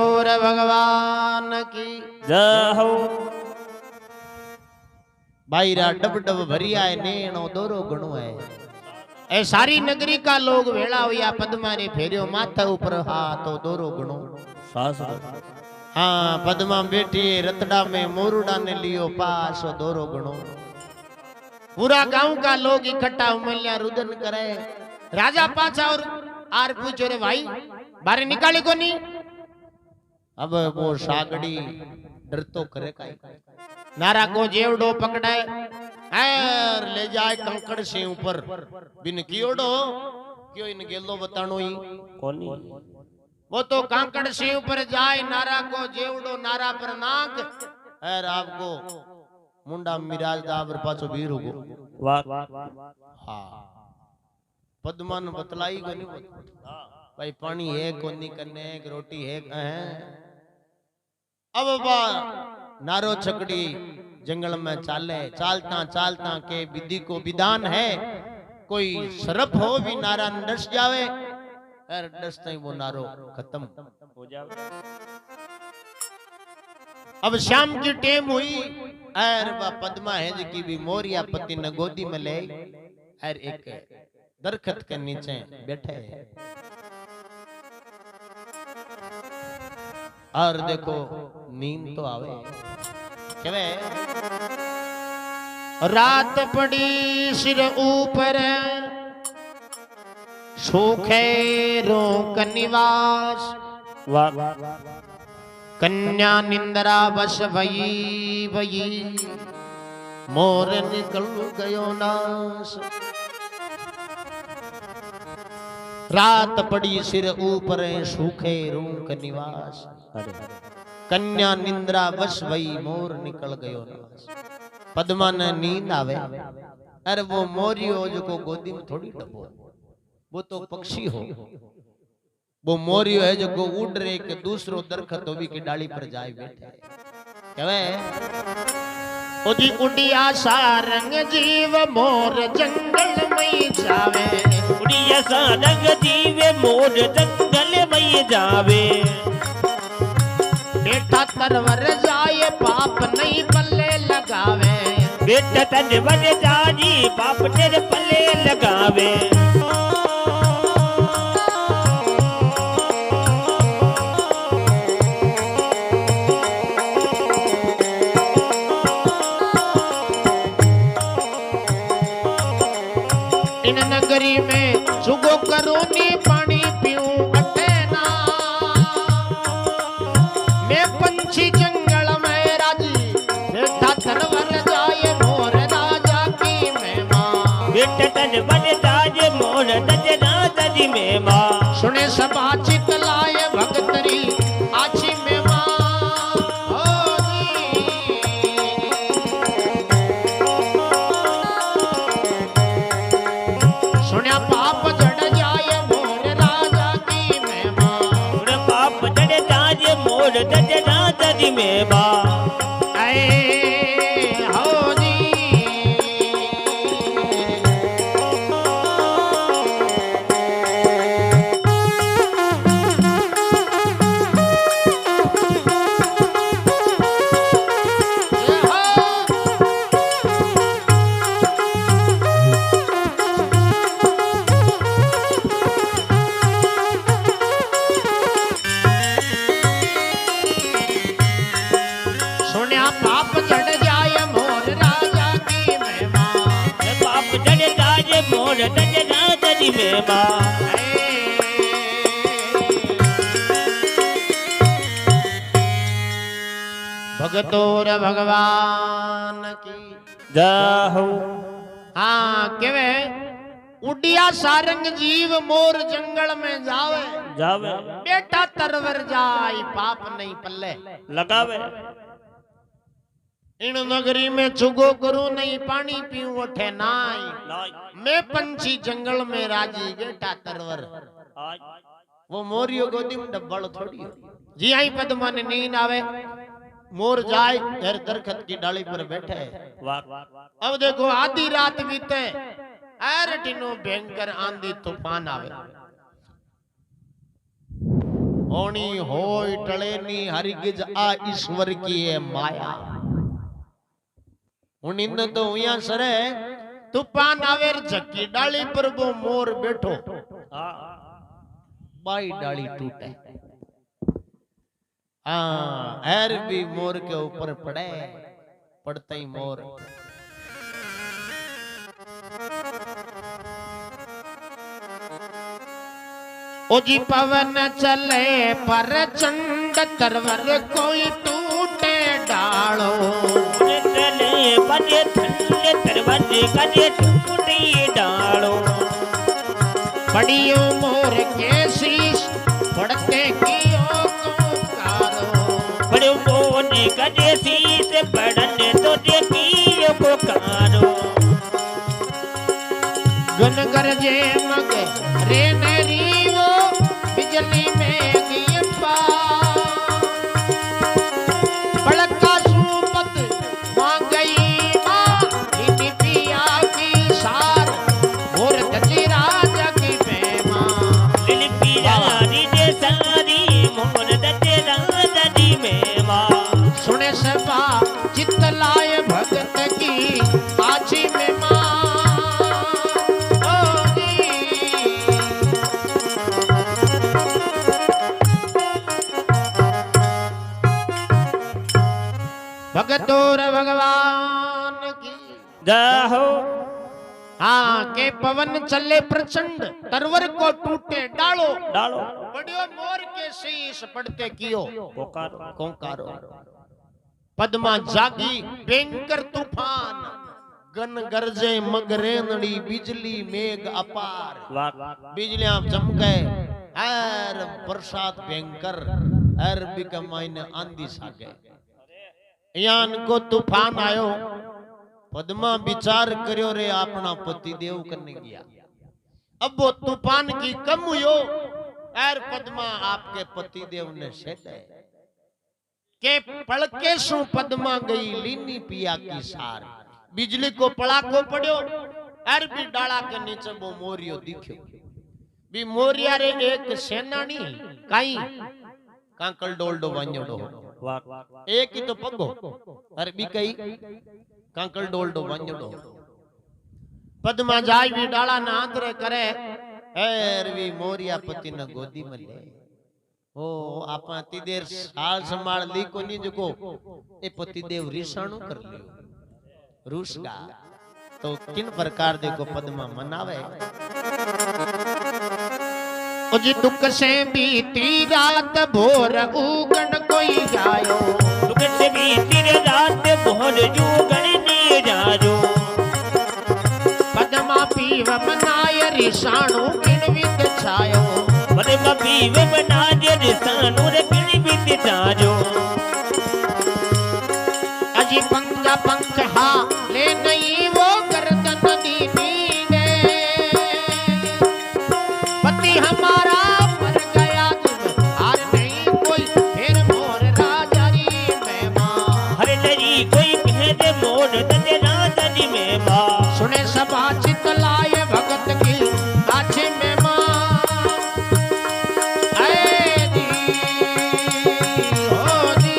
भगतोर भगवान की जय हो। भाई रा डब डब भरिया है नेणो दोरो गणो है। ए सारी नगरी का लोग भेड़ा हुआ पद्मा रे फेरियो माथा ऊपर हाथ दोरो गणो। सास हाँ पद्मा बैठी है रतड़ा में मोरुड़ा ने लियो पास दोरो गणो। पूरा गांव का लोग इकट्ठा उमल्या रुदन करे। राजा पाछा और आर पूछो रे भाई बारे निकाले को नहीं। अब वो सागड़ी डर तो करे काई। नारा को जेवड़ो पकड़ाए और ले जाए कंकड़ से ऊपर बिन कियोड़ो क्यों इन गेलो बतानो ही कोनी। वो तो कांकड़ से ऊपर जाए नारा को जेवड़ो नारा पर नाक और आपको मुंडा मिराज दाबर पाछो वीर होगो। वाह हाँ पद्मा ने बतलाई को नहीं भाई पानी है कोनी कन्ने रोटी है अब बा नारो छकड़ी जंगल में चाले चालता चालता के विधि को विधान है कोई सरप हो भी नारा डस जावे और डसते ही वो नारो खत्म हो जावे। अब शाम की टेम हुई और वह पद्मा है जी की भी मोरिया पति ने गोदी में ले और एक दरखत के नीचे बैठे है और देखो नींद तो आवे केवे रात पड़ी सिर ऊपर सूखे रोक निवास। वाह कन्या निंद्रा बस भई भई मोर निकल गयो नाश। रात पड़ी सिर ऊपर सूखे रूख निवास। कन्या निंद्रा बस भई मोर निकल गयो नाश। पद्मा ने नींद आवे अरे वो मोरियो जो को गोदी में थोड़ी डबो वो तो पक्षी हो। वो मोरियो है जो को उड़ रहे के दूसरो दरखत होवी की डाली पर जाए बैठे कहवे ओजी उड़िया सारंग जीव मोर जंगल में जावे। उड़िया सारंग जीव मोर जंगल में जावे। बेटा तरवर जाए पाप नहीं पल्ले लगावे। बेटा तरवर जाए पाप तेरे पल्ले लगावे। इन नगरी में सुगो करूनी पानी पीऊं अटे ना। मैं पंछी जंगल में राजी बेटा तरवर जाए मोर राजा की महिमा। बेटा तरवर जाए मोर राजा की महिमा। सुने सभा चितलाए भगतरी आछी महिमा। सुनिया पाप जड़ जाए मोर राजा की महिमा। पाप जड़ जाए मोर राजा की महिमा। हो जी सुनिया पाप चढ़ जाए मोर राजा की महिमा। पाप जड़ जाए मोर राजा की महिमा। भगतोर भगवान की जय हो। हाँ केवे उड़िया सारंग जीव मोर जंगल में जावे। जावे बेटा तरवर जाए पाप नहीं पल्ले लगावे। इन नगरी में चुगो करूं नहीं पानी पीऊं उठे नाई। मैं पंछी जंगल में राजी बेटा तरवर। वो मोरियो गोदी में डब्बल थोड़ी हो। जी आई पद्मा ने नींद आवे मोर जाए घर दरखत की डाली पर बैठे। अब देखो आधी रात बीते अरे टिनो भयंकर आंधी तूफान आवे। होनी होय टळेनी हरिगिज आ ईश्वर की है माया उनिंद तो हुया सरे तूफान आवेर झकी डाली पर वो मोर बैठो बाई डाली टूटे एर भी मोर के ऊपर पड़े पड़ते ही मोर ओ जी पवन चले पर चंड तरवर कोई टूटे डालो चले बजे ठंडे तरवजे कजे टूटे डालो बड़ियों मोर के शीश पड़ते कियो पुकारो बड़े मोने कजे शीश पड़ने तो देखियो पुकारो गन गरजे मग रे नरीवो बिजली में गियपा बड़का सूपत मांग गई मां इनी पिया की सार मोर दची राजा की बेमा लिल पिया रीजे सारी मोर दचे राजा दी मेवा सुने सबा चित्त लाए भगत की आछी में मां भगतोर भगवान की जाहो हाँ के पवन चले प्रचंड तरवर को टूटे डालो डालो बड़ियो मोर के शीश पड़ते कियो पुकारो कोंकारो पद्मा जागी भयंकर तूफान गन गरजे मगरेनड़ी बिजली मेघ अपार वाह बिजलियां चमके हर बरसात भयंकर हर बिकमाइन आंधी सागे यान को तूफान आयो पद्मा विचार करियो रे अपना पति देव करने गया अब वो तूफान की कम हुयो एर पद्मा आपके पति देव ने सेटे के पड़के सु पद्मा गई लीनी पिया की सार बिजली को पड़ाको पड़ो एर भी डाला के नीचे वो मोरियो दिख्यो भी मोरिया रे एक सेनानी काई कांकल डोलडो वान्योडो वाह एक ही तो पगो अरे भी कई कांकल डोलडो वान्योडो पद्मा जाय भी डाला ना आदर करे एर भी मोरिया पति न गोदी में ले ओ आपा ती देर साल संभाल ली को नहीं जको ए पति देव रिसाणु कर लियो रूसगा तो किन प्रकार देखो पद्मा मनावे जी दुख से बीती रात भोर उगन कोई जायो दुख से बीती रात भोर जुगन ने जायो पद्मा पीव मनाय रिसाणु किन विद छायो पद्मा पीव मनाय रिसाणु रे किन विद छायो अजी पंख पंख हा ले नहीं वो गर्दन दीनी ने पति हमारा मर गया तुम हार नहीं कोई फिर मोर राजा री में मां हर लरी कोई कहे मोर दे राजा दी में मां सुने सभा चित लाए भगत की आछे में मां ऐ दी ओ दी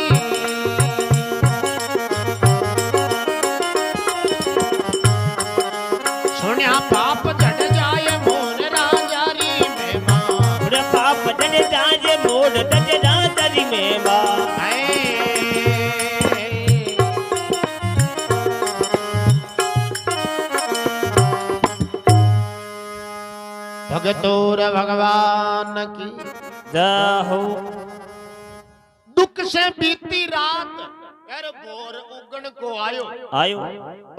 सुनिया पाप झड़ जाए मोर राजा री में मां रे पाप दे जाजे मोर दे राजा दी में मां भगतोर भगवान की जाहो दुख से बीती रात कर भोर उगन को आयो आयो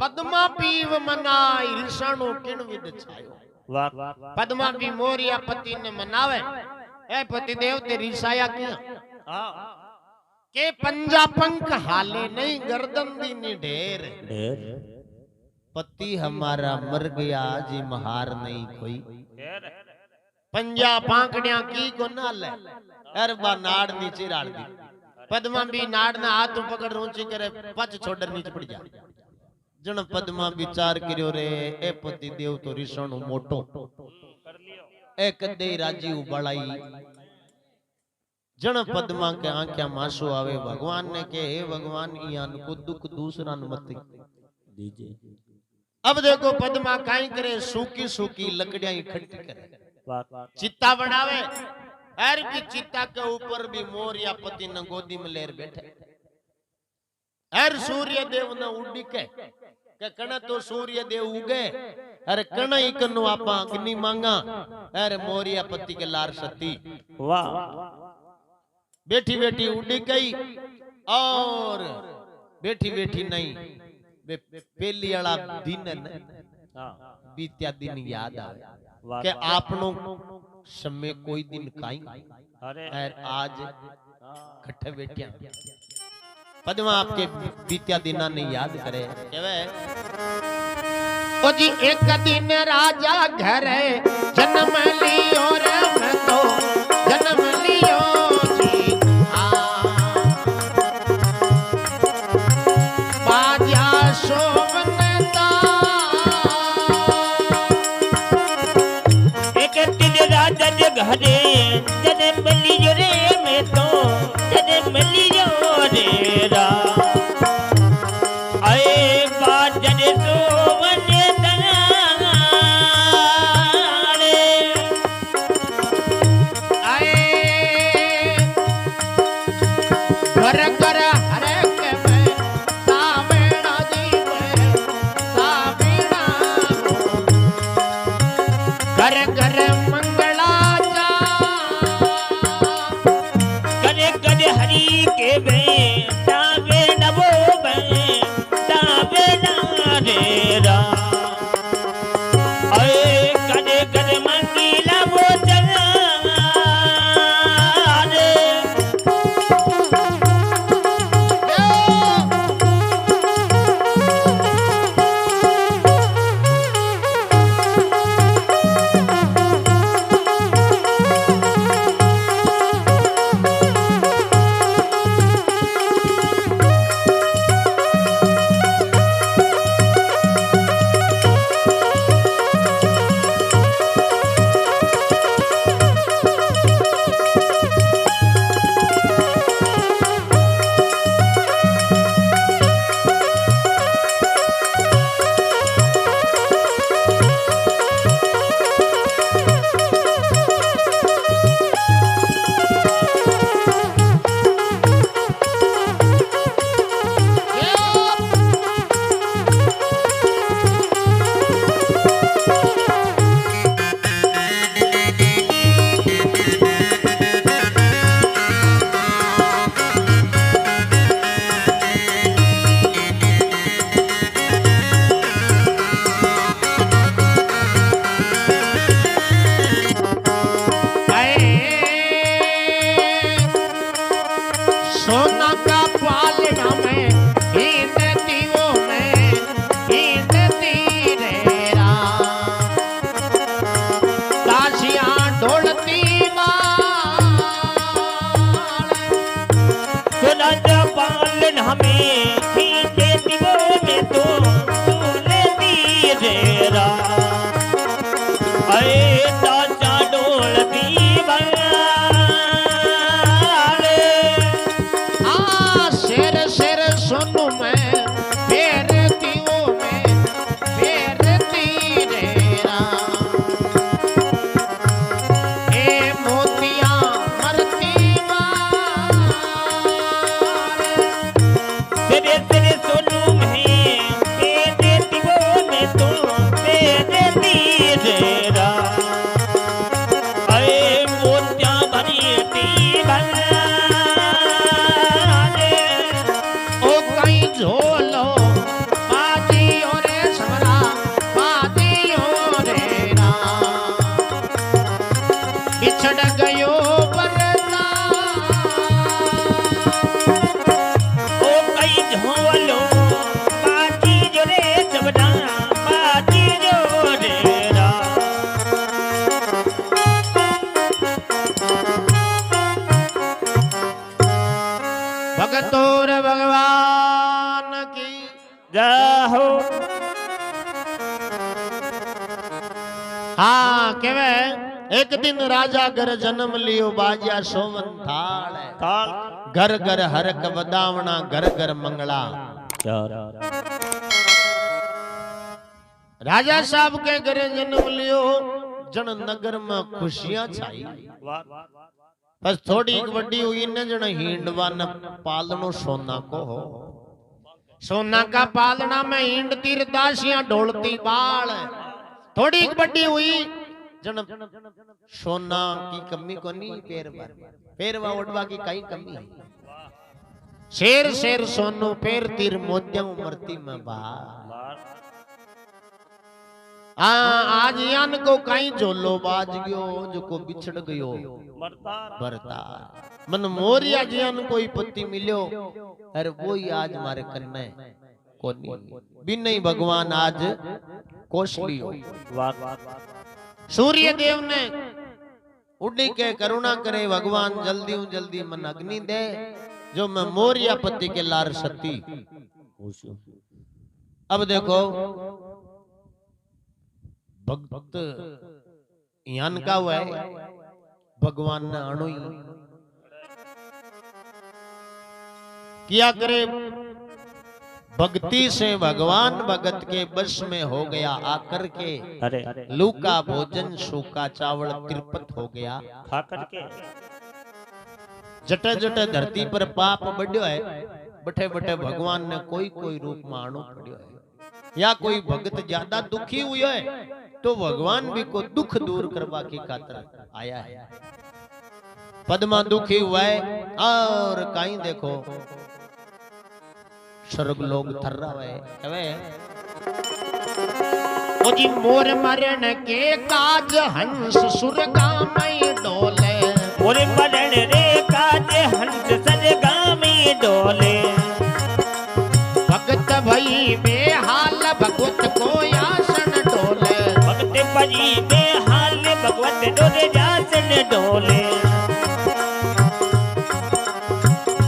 पद्मा पीव मनाई ऋषणु किन विद छायो वाह पद्मा भी मोरिया पति ने मनावे ए पति देव ते रिसाया किया के पंजा पंख हाले नहीं गर्दन दी नी ढेर पति हमारा मर गया जी महार नहीं कोई पंजा पांकड़िया की को ना ले अर बा नाड़ नीचे राड़ दी पद्मा भी नाड़ ना हाथ पकड़ ऊंची करे पच छोड़ नीचे पड़ जा जन पद्मा विचार करियो रे ए पति देव तो ऋषणु मोटो ए कदे राजी उबड़ाई सुने सभा चित लाए भगत की आछी में मां ए पति देव तो रिसणु मोटो ए कदे राजी उबड़ाई। सुने सभा चित लाए भगत की आछी में मां। ए कदे राजी उबड़ाई। ए पति देव तो रिसणु मोटो। ए कदे राजी उबड़ाई। जन पद्मा के आंख्या मासो आवे भगवान ने के हे भगवान इयान को दुख दूसरा न मत दीजिए। अब देखो पद्मा काई करे सूखी सूखी लकड़ियां इकट्ठी करे वाह चित्ता बनावे हर की चित्ता के ऊपर भी मोर या पति न गोदी में लेर बैठे हर सूर्य देव न उड़ी के कण तो सूर्य देव उगे अरे कण ही कनु आपा अग्नि मांगा अरे मोरिया पति के लार सती वाह बैठी बैठी उड़ी गई और बैठी बैठी नहीं पहली वाला दिन बीत्या दिन याद आवे के आपनो समय कोई दिन काई अरे आज कट्ठे बैठिया पद्मा आपके बीत्या दिना ने याद करे केवे ओ जी एक दिन राजा घर जन्म लियो रे मैं तो जन्म लियो जी बाजा शोभनता एक दिन राजा घरे जन्म लियो रे मैं तो जन्म लियो रे रा आए बाजन सोवने तनारे आए घर घर हरे के मैं सावेणा जी में सावेणा घर घर मंगला जा करे करे हरि के बे तावे नवो बे तावे ना रे रा आए करे करे मंगीला वो चला रे सोना का पालना में हीनती वो में हीनती रेरा काशियां ढोलती माल सुना पालन हमें खींचे दिवो में तो तूने दी रे रा अरे ताजा डोल दीवार शेर शेर सोनू में फेरती वो में फेरती रेरा ए मोतिया मरती माल तेरे तेरे सोनू में तेरे दिवो में तो तेरे दी रे रा अरे मोतिया भरी दीवार ओ कहीं झोलो बाजी और समरा बाजी और रा बिछड़ गयो बरसा ओ कई झोलो बाजी जो रे जबड़ा बाजी जो रे रा भगतोर भगवान की जाहो हाँ केवे एक दिन राजा घर जन्म लियो बाजा सोवन थाल ताल घर घर हरक वदावना घर घर मंगला। राजा साहब के घरे जन्म लियो जन नगर में खुशियां छाई। बस थोड़ी वड्डी हुई न जन हिंडवा न पालनो सोना को हो। सोना का पालना में हिंडती दासियां ढोलती बाल। थोड़ी बड्डी हुई जन सोना की कमी को नहीं पेरवा ओढ़वा की कई कमी है। शेर शेर सोनू पेर तीर मोतिया मरती में बाहर। आज यान को कहीं झोलो बाज गयो जो को बिछड़ गयो बरता मन मोरिया जियान कोई पति मिलो अरे वो ही आज मारे करने कोनी बिन नहीं भगवान आज कोश लियो। सूर्य देव ने उड़ी के करुणा करे भगवान जल्दी मन अग्नि दे जो मैं मोरिया पति के लार सती। अब देखो भक्त यान का हुआ है भगवान ने अणु किया करे भक्ति से भगवान भगत के बस में हो गया आकर के। अरे लूका भोजन सूखा चावल तिरपत हो गया खा करके। जट जट धरती पर पाप बढ़्यो है बठे बठे भगवान ने कोई कोई रूप में आणु पड़ियो है। या कोई भगत ज्यादा दुखी हुई है तो भगवान भी को दुख दूर करवा की खातिर आया है। पद्मा दुखी हुआ है और कहीं देखो स्वर्ग लोग थर्रा हुए ओ जी मोर मरण के काज हंस सुरगा में डोले। मोर मरण रे काज हंस सरगा में डोले। भगत भई बेहाल भगवत को आसन डोले। भगत भई बेहाल भगवत डोले जासन डोले।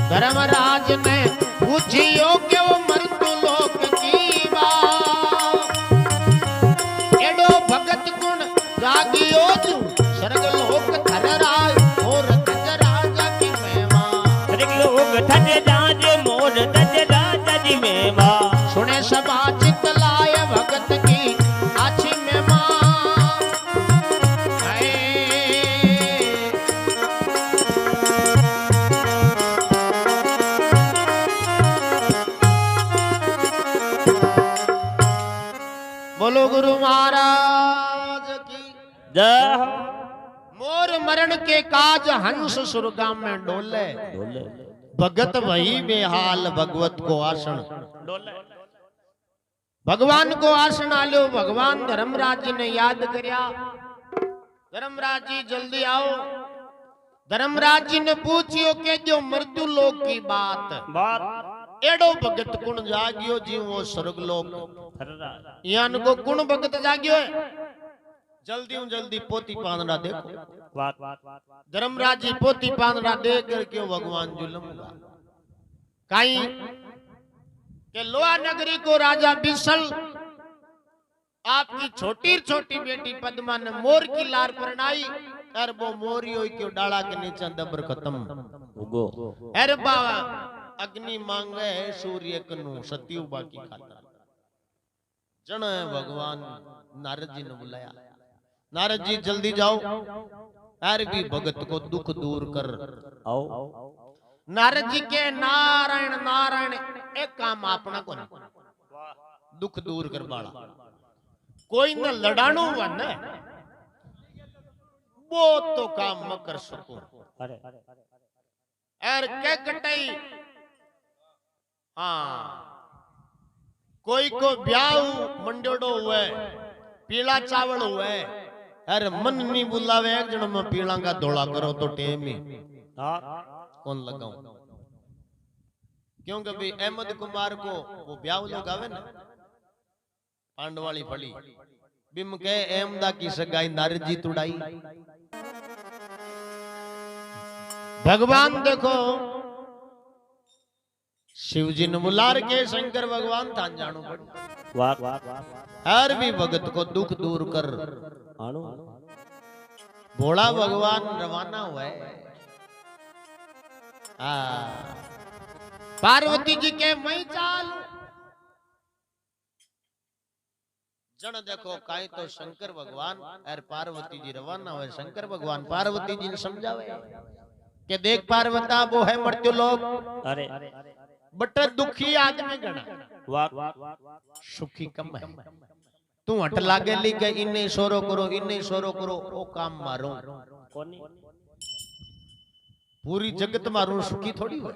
धर्मराज ने पूछियो क्यों मृत्यु लोक की बात। एडो भगत गुण जागियो तू स्वर्ग लोक थर राज और तज राजा की मेवा। स्वर्ग लोक थर राज मोर तज राजा की मेवा। सुने सभा चित लाय भगत की आछी मेवा। बोलो गुरु महाराज की जय। मोर मरण के काज हंस सुरगा में डोले। भगत वही बेहाल भगवत को आसन डोले। भगवान को आसन आलो। भगवान धर्मराज जी ने याद करया धर्मराज जी जल्दी आओ। धर्मराज जी ने पूछियो के जो मृत्यु लोक की बात। एडो भगत कुण जागियो जी वो स्वर्ग लोक यान को कुण भगत जागियो है। जल्दी पोती पांदड़ा देखो। धर्मराज जी पोती पांदड़ा देख करके भगवान जुलम काई के लोहा नगरी को राजा बिसल आपकी छोटी छोटी बेटी पद्मा ने मोर की लार परनाई। अरे वो मोरियो क्यों डाला के नीचे दबर खत्म। अरे बाबा अग्नि मांगे सूर्य कनु सत्युबा की खातिर। जन भगवान नारद जी ने बुलाया। नारद जी जल्दी जाओ अरे भी भगत को दुख दूर कर आओ। नारद जी के नारायण नारायण एक काम अपना को दुख दूर कर बाड़ा। कोई न लड़ाणु हुआ न वो तो काम म कर सको। अरे के कटाई हाँ कोई को ब्याह मंडोड़ो हुए पीला चावल हुए। अरे मन नहीं बुलावे एक जन में पीला का धोला करो तो टेम ही कौन लगाऊं। क्योंकि भाई अहमद कुमार को वो ब्याह लोग आवे ना पांडवाली फड़ी बिम के अहमदा की सगाई नारद जी तुड़ाई। भगवान देखो शिव जी ने बुलार के शंकर भगवान थान जानो पड़। हर भी भगत को दुख दूर कर भोला भगवान रवाना हुए। पार्वती जी के मई चाल जन देखो काई तो शंकर भगवान और पार्वती जी रवाना हुए। शंकर भगवान पार्वती जी ने समझावे कि देख पार्वता वो है मृत्यु लोग, अरे बट दुखी आदमी गणा, वाह सुखी कम है। तू हट लागे ली के इन्ने सोरो करो, इन्ने सोरो करो, ओ काम मारो। कोनी पूरी जगत मारू सुखी थोड़ी हो।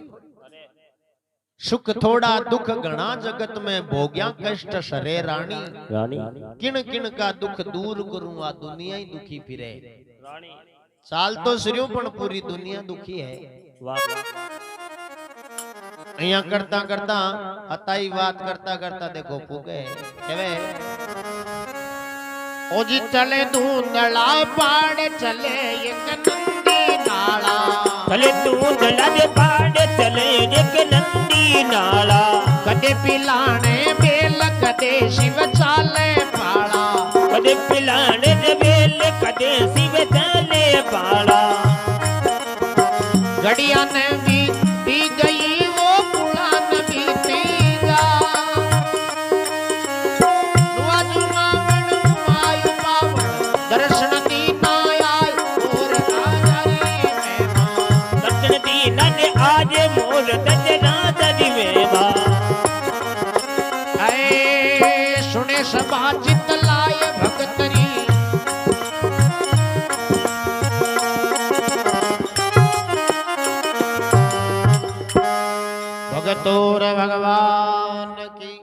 सुख थोड़ा दुख घना जगत में भोग्या कष्ट सरे रानी। रानी किन किन का दुख दूर करूं आ दुनिया ही दुखी फिरे। रानी साल तो सिर्यों पण पूरी दुनिया दुखी है। वाह अहिया करता करता अताई बात करता करता देखो पुगे केवे ओ जी चले धूंधला पाड़ चले एक नंदी नाला। चले धूंधला दे पाड़ चले एक नंदी नाला। कदे पिलाने बेल कदे शिव चाले पाड़ा। कदे पिलाने दे बेल कदे शिव चाले पाड़ा। घड़िया ने भी पी गई वो पुड़ा न बीतेगा। दुआ जुमावन आयु पावन दर्शन दीना आय और राजारी में दर्शन दीना ने आज मोर दजना दरी में आए सुने सभा चित लाए भगतरी। भगतोर भगवान की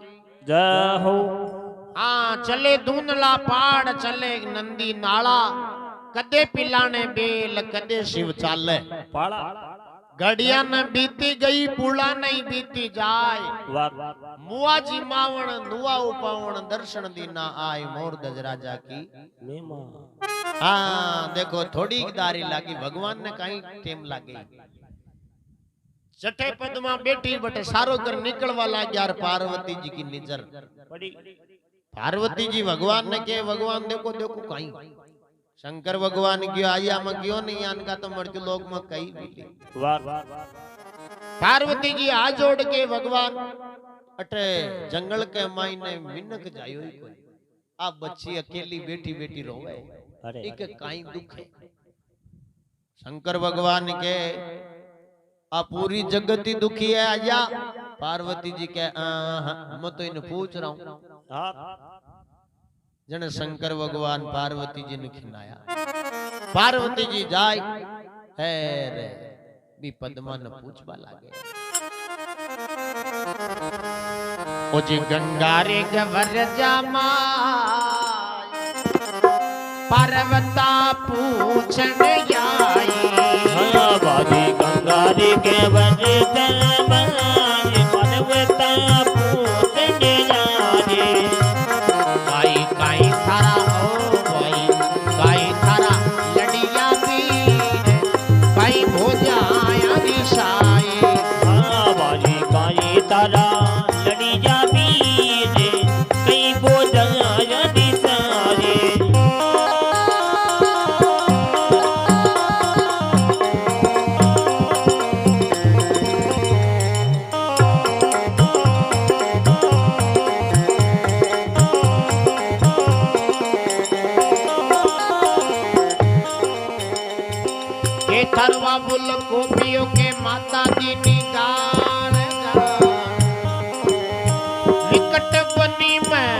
जय हो। हाँ चले धुंधला पाड़ चले नंदी नाला। कदे पिलाने बेल कदे शिव चाले पाड़ा। घड़िया न बीती गई पुला नहीं बीती जाए। वाह मुआ जी मावण नुआ उपावण दर्शन दीना आय मोर दज राजा की। मेमा हाँ देखो थोड़ी दारी लागी भगवान ने कहीं टेम लागी। छठे पद में बेटी बटे सारो कर निकलवा लाग यार पार्वती जी की नजर। बड़ी पार्वती जी भगवान ने के भगवान देखो देखो कहीं शंकर भगवान क्यों आया में क्यों नहीं आन का तो मृत्यु लोक में कहीं भी। वाह पार्वती जी हाथ जोड़ के भगवान अटे जंगल के मायने मिनक जायो ही कोई। आप बच्ची अकेली बेटी बेटी रोवे अरे एक काई दुख है। शंकर भगवान के आ पूरी जगत ही दुखी है आजा। पार्वती जी के मैं तो इन्हें पूछ रहा हूँ। जन शंकर भगवान पार्वती जी ने खिलाया। पार्वती जी जाय है रे भी पद्मा न पूछवा लागे। ओ जी गंगा रे गवर जामा पार्वता पूछन आई। हाँ बाजी गंगा रे के बजे तलवार पर्वता पूछने जाने। काई काई थारा ओ भाई काई थारा लड़िया पीर काई भोजाया दिशाए। हाँ बाजी काई तारा लड़ी जा बीजे कई बोझाया दिसारे। थरवा बुल गोपियों के माता दी निगार निकट बनी में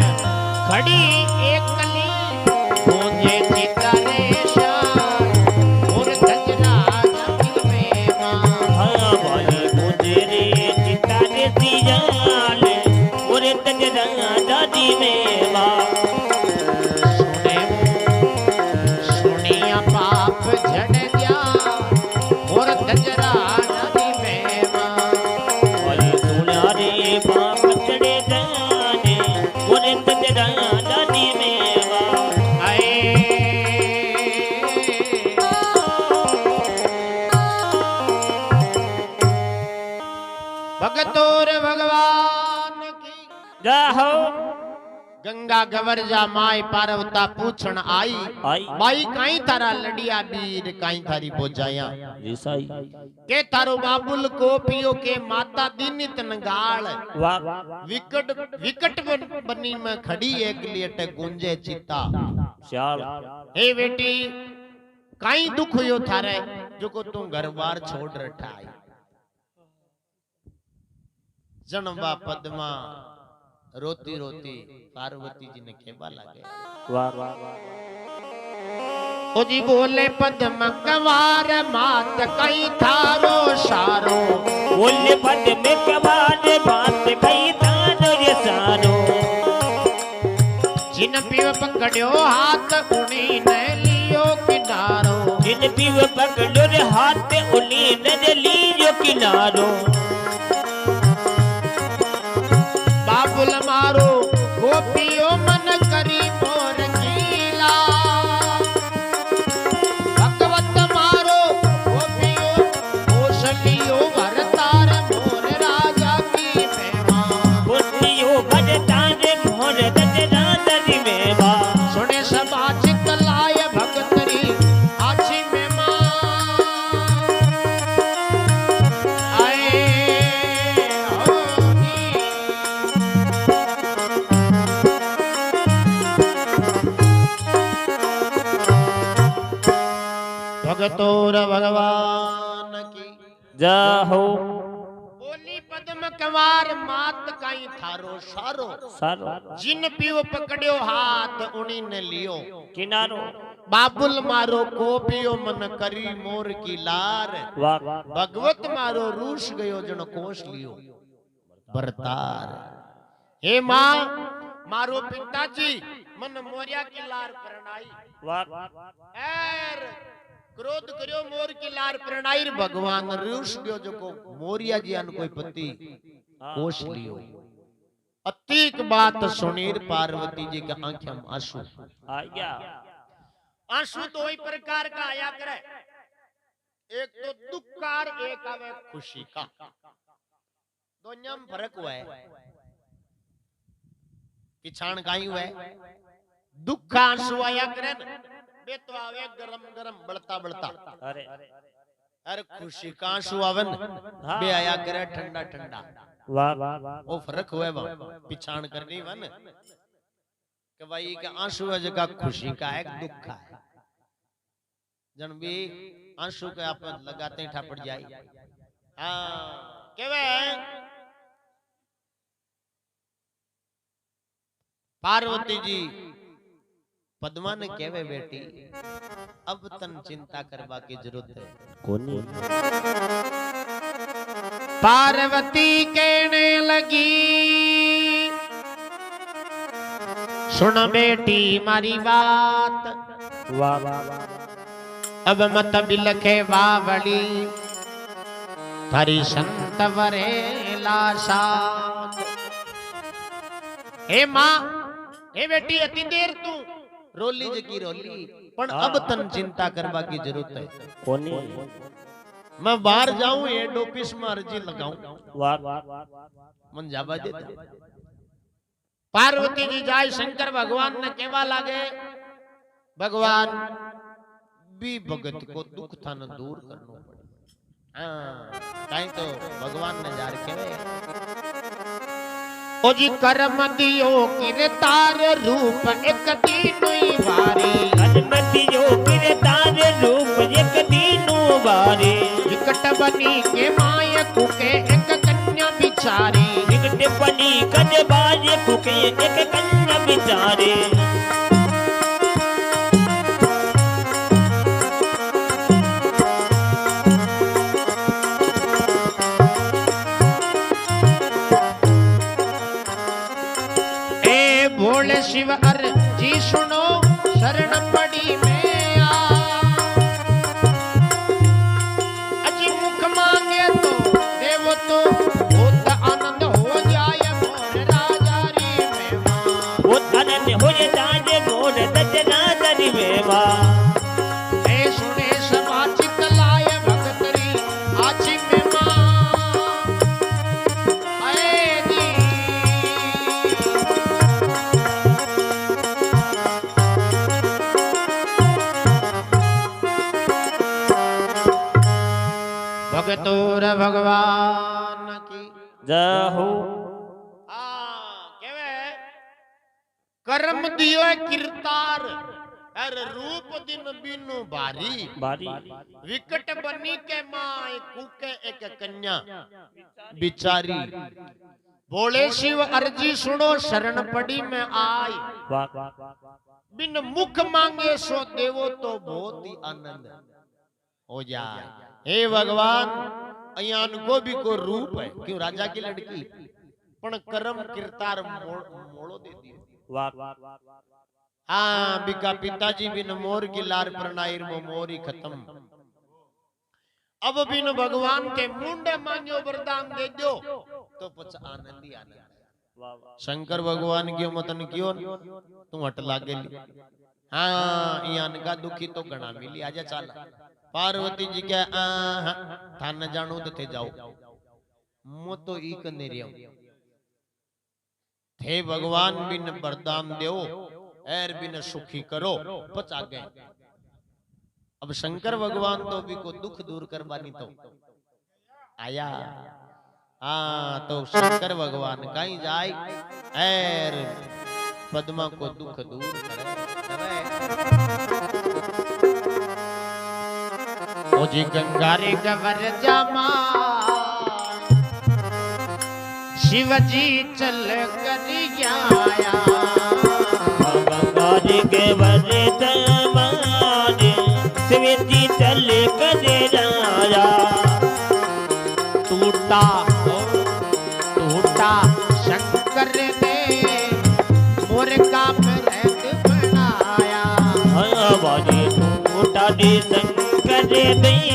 खड़ी एक कली मुझे चितारे और गजरा जमी में हाँ बाजी मुझे रे चितारे दियाले और तजरा दादी में माँ। सुनिया पाप झड़ गया और गजरा नदी में वाली सुना रे बाप चढ़े जाने और तजरा दादी में आए। भगतोर भगवान की जाहो गंगा गवरजा माय पार्वता पूछण आई आई भाई काई थारा लड़िया बीर काई थारी बोजाया ईसाई के थारो बाबुल को पियो के माता दीनित नगाल वाह विकट विकट बनी में खड़ी एक लियट गुंजे चिता श्याल हे बेटी काई दुख हुयो थारे जो को तू घर बार छोड़ रठा आई जनवा पद्मा रोती रोती पार्वती जी ने केवा लागे वाह वाह ओ जी बोले पद्म कंवार मात कई थारो सारो बोले पद में कबाल बात कई तानो रे सारो जिन पीव पकड़ियो हाथ उनी ने लियो किनारो जिन पीव पकड़ो रे हाथ उनी ने लियो किनारो बाबुल मारो गोपियो मन करी मोर कीला भगवत मारो गोपियो ओसलियो भरतार मोर राजा की मेवा गोपियो भरतार मोर राजा की मेवा सुने सभा चित लाय भगतरी आछी मेमा आए भगतोर भगवान की जाहो बोली पद्म कंवार मात काई थारो सारो सारो जिन पीव पकड़ियो हाथ उनी ने लियो किनारो बाबुल मारो कोपियो मन करी मोर की लार वाह भगवत मारो रूस गयो जन कोश लियो बरतार हे मां मारो पिताजी मन मोरिया की लार प्रणाई वाह एर क्रोध करियो मोर की लार प्रणाई भगवान रूस गयो जो को मोरिया जी अन कोई पति कोश लियो अतीक बात सुनीर पार्वती जी के आंखें में आंसू आ गया आंसू तो वही प्रकार का आया करे एक तो दुख का एक आवे खुशी का दोनों में फर्क हुआ है पिछाण काई हुआ है दुख का आंसू आया करे न बे तो आवे गरम गरम बढ़ता बढ़ता अरे अरे खुशी का आंसू आवे न बे आया करे ठंडा ठंडा वाह वो फर्क हुआ है पिछाण करनी वन कि भाई के आंसू है जगह खुशी का है दुख का है जन भी आंसू के आप लगाते ही ठापड़ जाए हाँ केवे पार्वती जी पद्मा ने केवे बेटी अब तन चिंता करवा की जरूरत है कोनी पार्वती कहने लगी सुन बेटी मारी बात वाह अब मत बिलखे बावली थारी संत वरे लासात हे मां हे बेटी अति देर तू रोली जगी रोली पण अब तन चिंता करवा की जरूरत है कोनी मैं बाहर जाऊं हेड ऑफिस में अर्जी लगाऊं वाह मन जाबा देता पार्वती जी जाय शंकर भगवान ने केवा लागे भगवान भी भगत को दुख था न दूर करनो पड़े हाँ काई तो भगवान ने जार केवे ओ जी कर्म दियो किरतार रूप एक दीनुई वारी कर्म दियो किरतार रूप एक दीनु वारी विकट बनी के माय कुके एक कन्या बिचारी विकट बनी कज बाज कुके एक कन्या बिचारी भोले शिव अर जी सुनो शरण पड़ी में आ अजी मुख मांगे तो देव तो बहुत आनंद हो जाए मोर राजा री मेवा बहुत आनंद हो जाए मोर राजा री मेवा ए सुने सभा चित लाय भगतरी आची मेवा आए जी भगवान की जय हो। केवे कर्म दियो किरतार हर रूप दिन बिनु भारी बारी विकट बनी के माए कूके एक कन्या बिचारी बोले शिव अर्जी सुनो शरण पड़ी में आई वाह बिन मुख मांगे सो देवो तो बहुत ही आनंद हो जाए। हे भगवान अयान को भी को रूप है क्यों राजा की लड़की पण कर्म किरतार मोड़ो दे दियो। वाह हाँ बिका पिताजी बिन मोर की लार पर नाइर वो मोर ही खत्म। अब बिन भगवान के मुंडे मांगो वरदान दे दो तो पछ आनंद ही आनंद। शंकर भगवान की मतन क्यों तू हट लागे ली। हाँ यान का दुखी तो गणा मिली आजा चाल पार्वती जी के थान जानू थे जाओ मो तो ई कने रियो थे भगवान बिन वरदान देओ एर बिन सुखी करो पचा गए। अब शंकर भगवान तो भी को दुख दूर करवानी तो आया। हाँ तो शंकर भगवान कहीं जाए एर पद्मा को दुख दूर करे। ओ जी गंगारे गवर जामा शिवजी चल कर आया गंगा जी के बरे तमारे शिवजी चल कर आया। टूटा शंकर ने मोर का मृत बनाया। बाजी टूटा दे शंकर देवे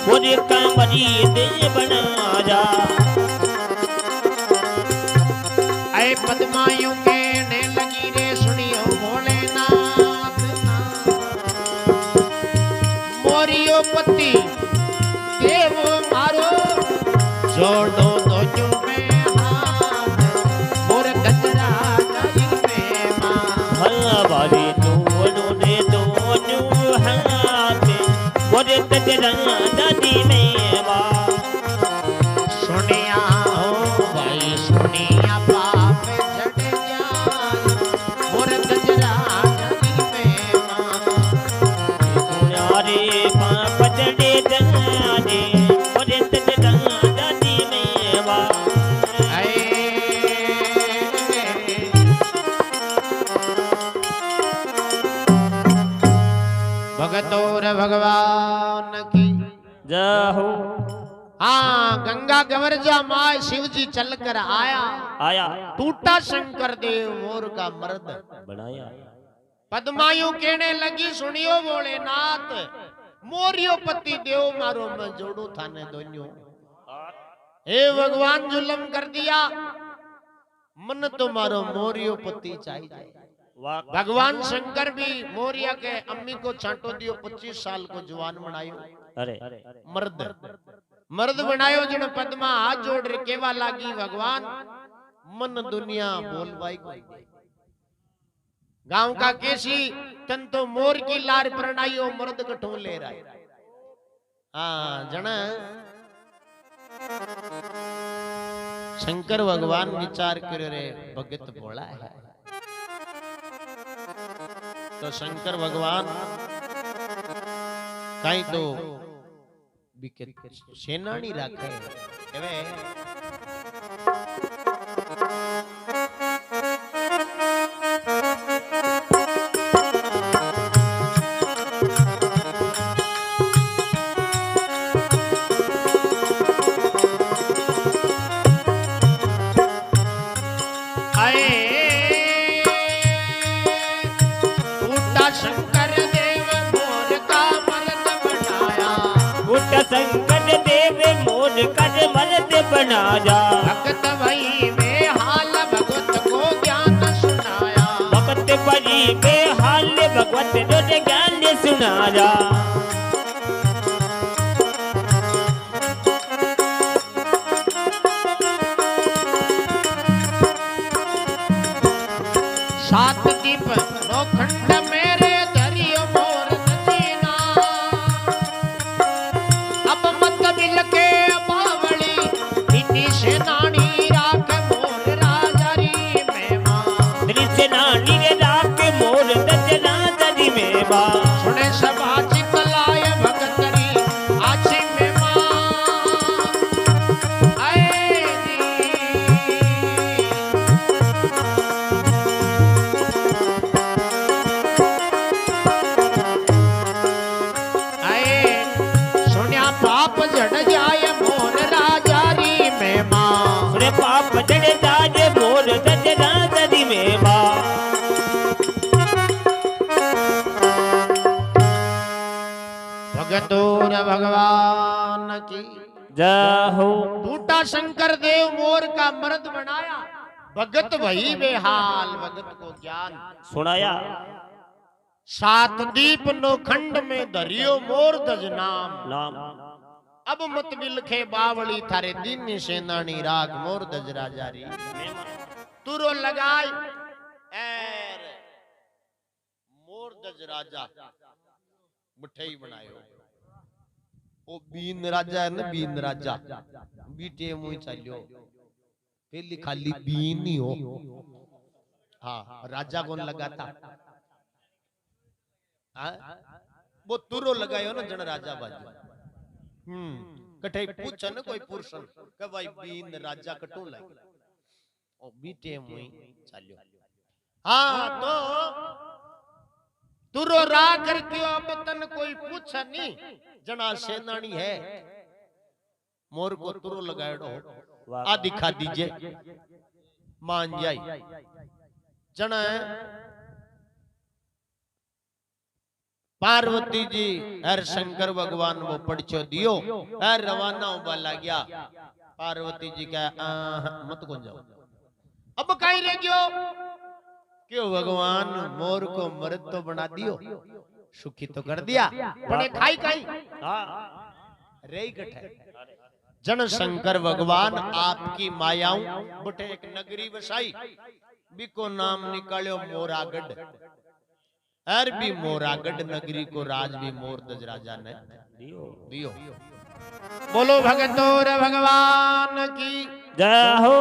मोर का मरीद बनाया। ऐ पद्मायु कहने लगी रे सुनियो भोलेनाथ मोरियो पति देव मारो जोड़ो दोनों में हाथ मोर गजरा गली में मां। बाजी दोनों ने दोनों हाथ मोर गजरा गली में मां। सुनिया हो भाई सुनिया पाप झड़ जाए मोर गजरा गली में मां। रे पाप चढ़े जाने मोर गजरा गली में मां। भगतोर भगवान की जय हो। हाँ गंगा गवर्जा माय शिव जी चल कर आया आया टूटा शंकर देव मोर का मर्द बनाया। पद्मायु कहने लगी सुनियो भोलेनाथ मोरियो पति देव मारो मैं जोड़ू थाने दोन्यो। हे भगवान जुलम कर दिया मन तो मारो मोरियो पति चाहिए। भगवान शंकर भी मोरिया के अम्मी को छांटो दियो 25 साल को जवान बनायो। अरे मर्द बनायो जिन पद्मा हाथ जोड़ रे केवा लागी भगवान मन दुनिया बोलवाई कोई गांव का केसी तन तो मोर की लार प्रणाइयो मर्द कठों ले रहा है। हाँ जना शंकर भगवान विचार कर रे भगत बोला है तो शंकर भगवान कहीं तो सेनानी राखे एवे शंकर देव मोर कर मर्द बनाया। भगत भई में हाल भगवत को ज्ञान सुनाया। भगत भई में हाल भगवत को ज्ञान सुनाया। सात दीप नौखंड मेरे धरियो मोर नचीना अब मत मिल के सेनानी राख मोर राजा री मेवा सेनानी रे राख मोर दजना दरी मेवा सुने सभा चितलाय भगत री आछी मेवा आए सुनिया पाप जड़ जाय मोर राजा री मेवा सुने पाप जड़ जाय मोर दजना दरी मेवा भगतोर भगवान की जय हो। टूटा शंकर देव मोर का मर्द बनाया भगत वही बेहाल भगत को ज्ञान सुनाया सात दीप नोखंड में धरियो मोर दज नाम नाम अब मत बिलखे बावली थारे दिन सेनानी राग मोर दज राजा री तुरो लगाय एर मोर दज राजा मिठाई बनायो ओ बीन राजा है ना बीन राजा बीटे मुई चलियो पहली खाली बीन ही हो हाँ राजा कौन लगाता वो तुरो लगायो ना जन राजा बाजू कठे पूछा ना कोई पुरुषन के भाई बीन राजा कटू लगे ओ बीटे मुई चलियो हाँ तो तुरो रा कर क्यों अब तन कोई पूछा नहीं जना सेनानी है मोर को तुरो लगाएड़ो आ दिखा दीजिए मान जाई जना पार्वती जी हर शंकर भगवान वो पढ़चो दियो हर रवाना उबाला गया पार्वती जी का मत कौन जाओ अब कहीं रह गयो क्यों भगवान मोर को मर्द तो बना दियो सुखी तो कर दिया बने खाई खाई रे कठे जन शंकर भगवान आपकी मायाओं बटे एक नगरी बसाई बिको नाम निकालो मोरागढ़ हर भी मोरागढ़ नगरी को राज भी मोर दज राजा ने दियो बोलो भगतोर भगवान की जय हो।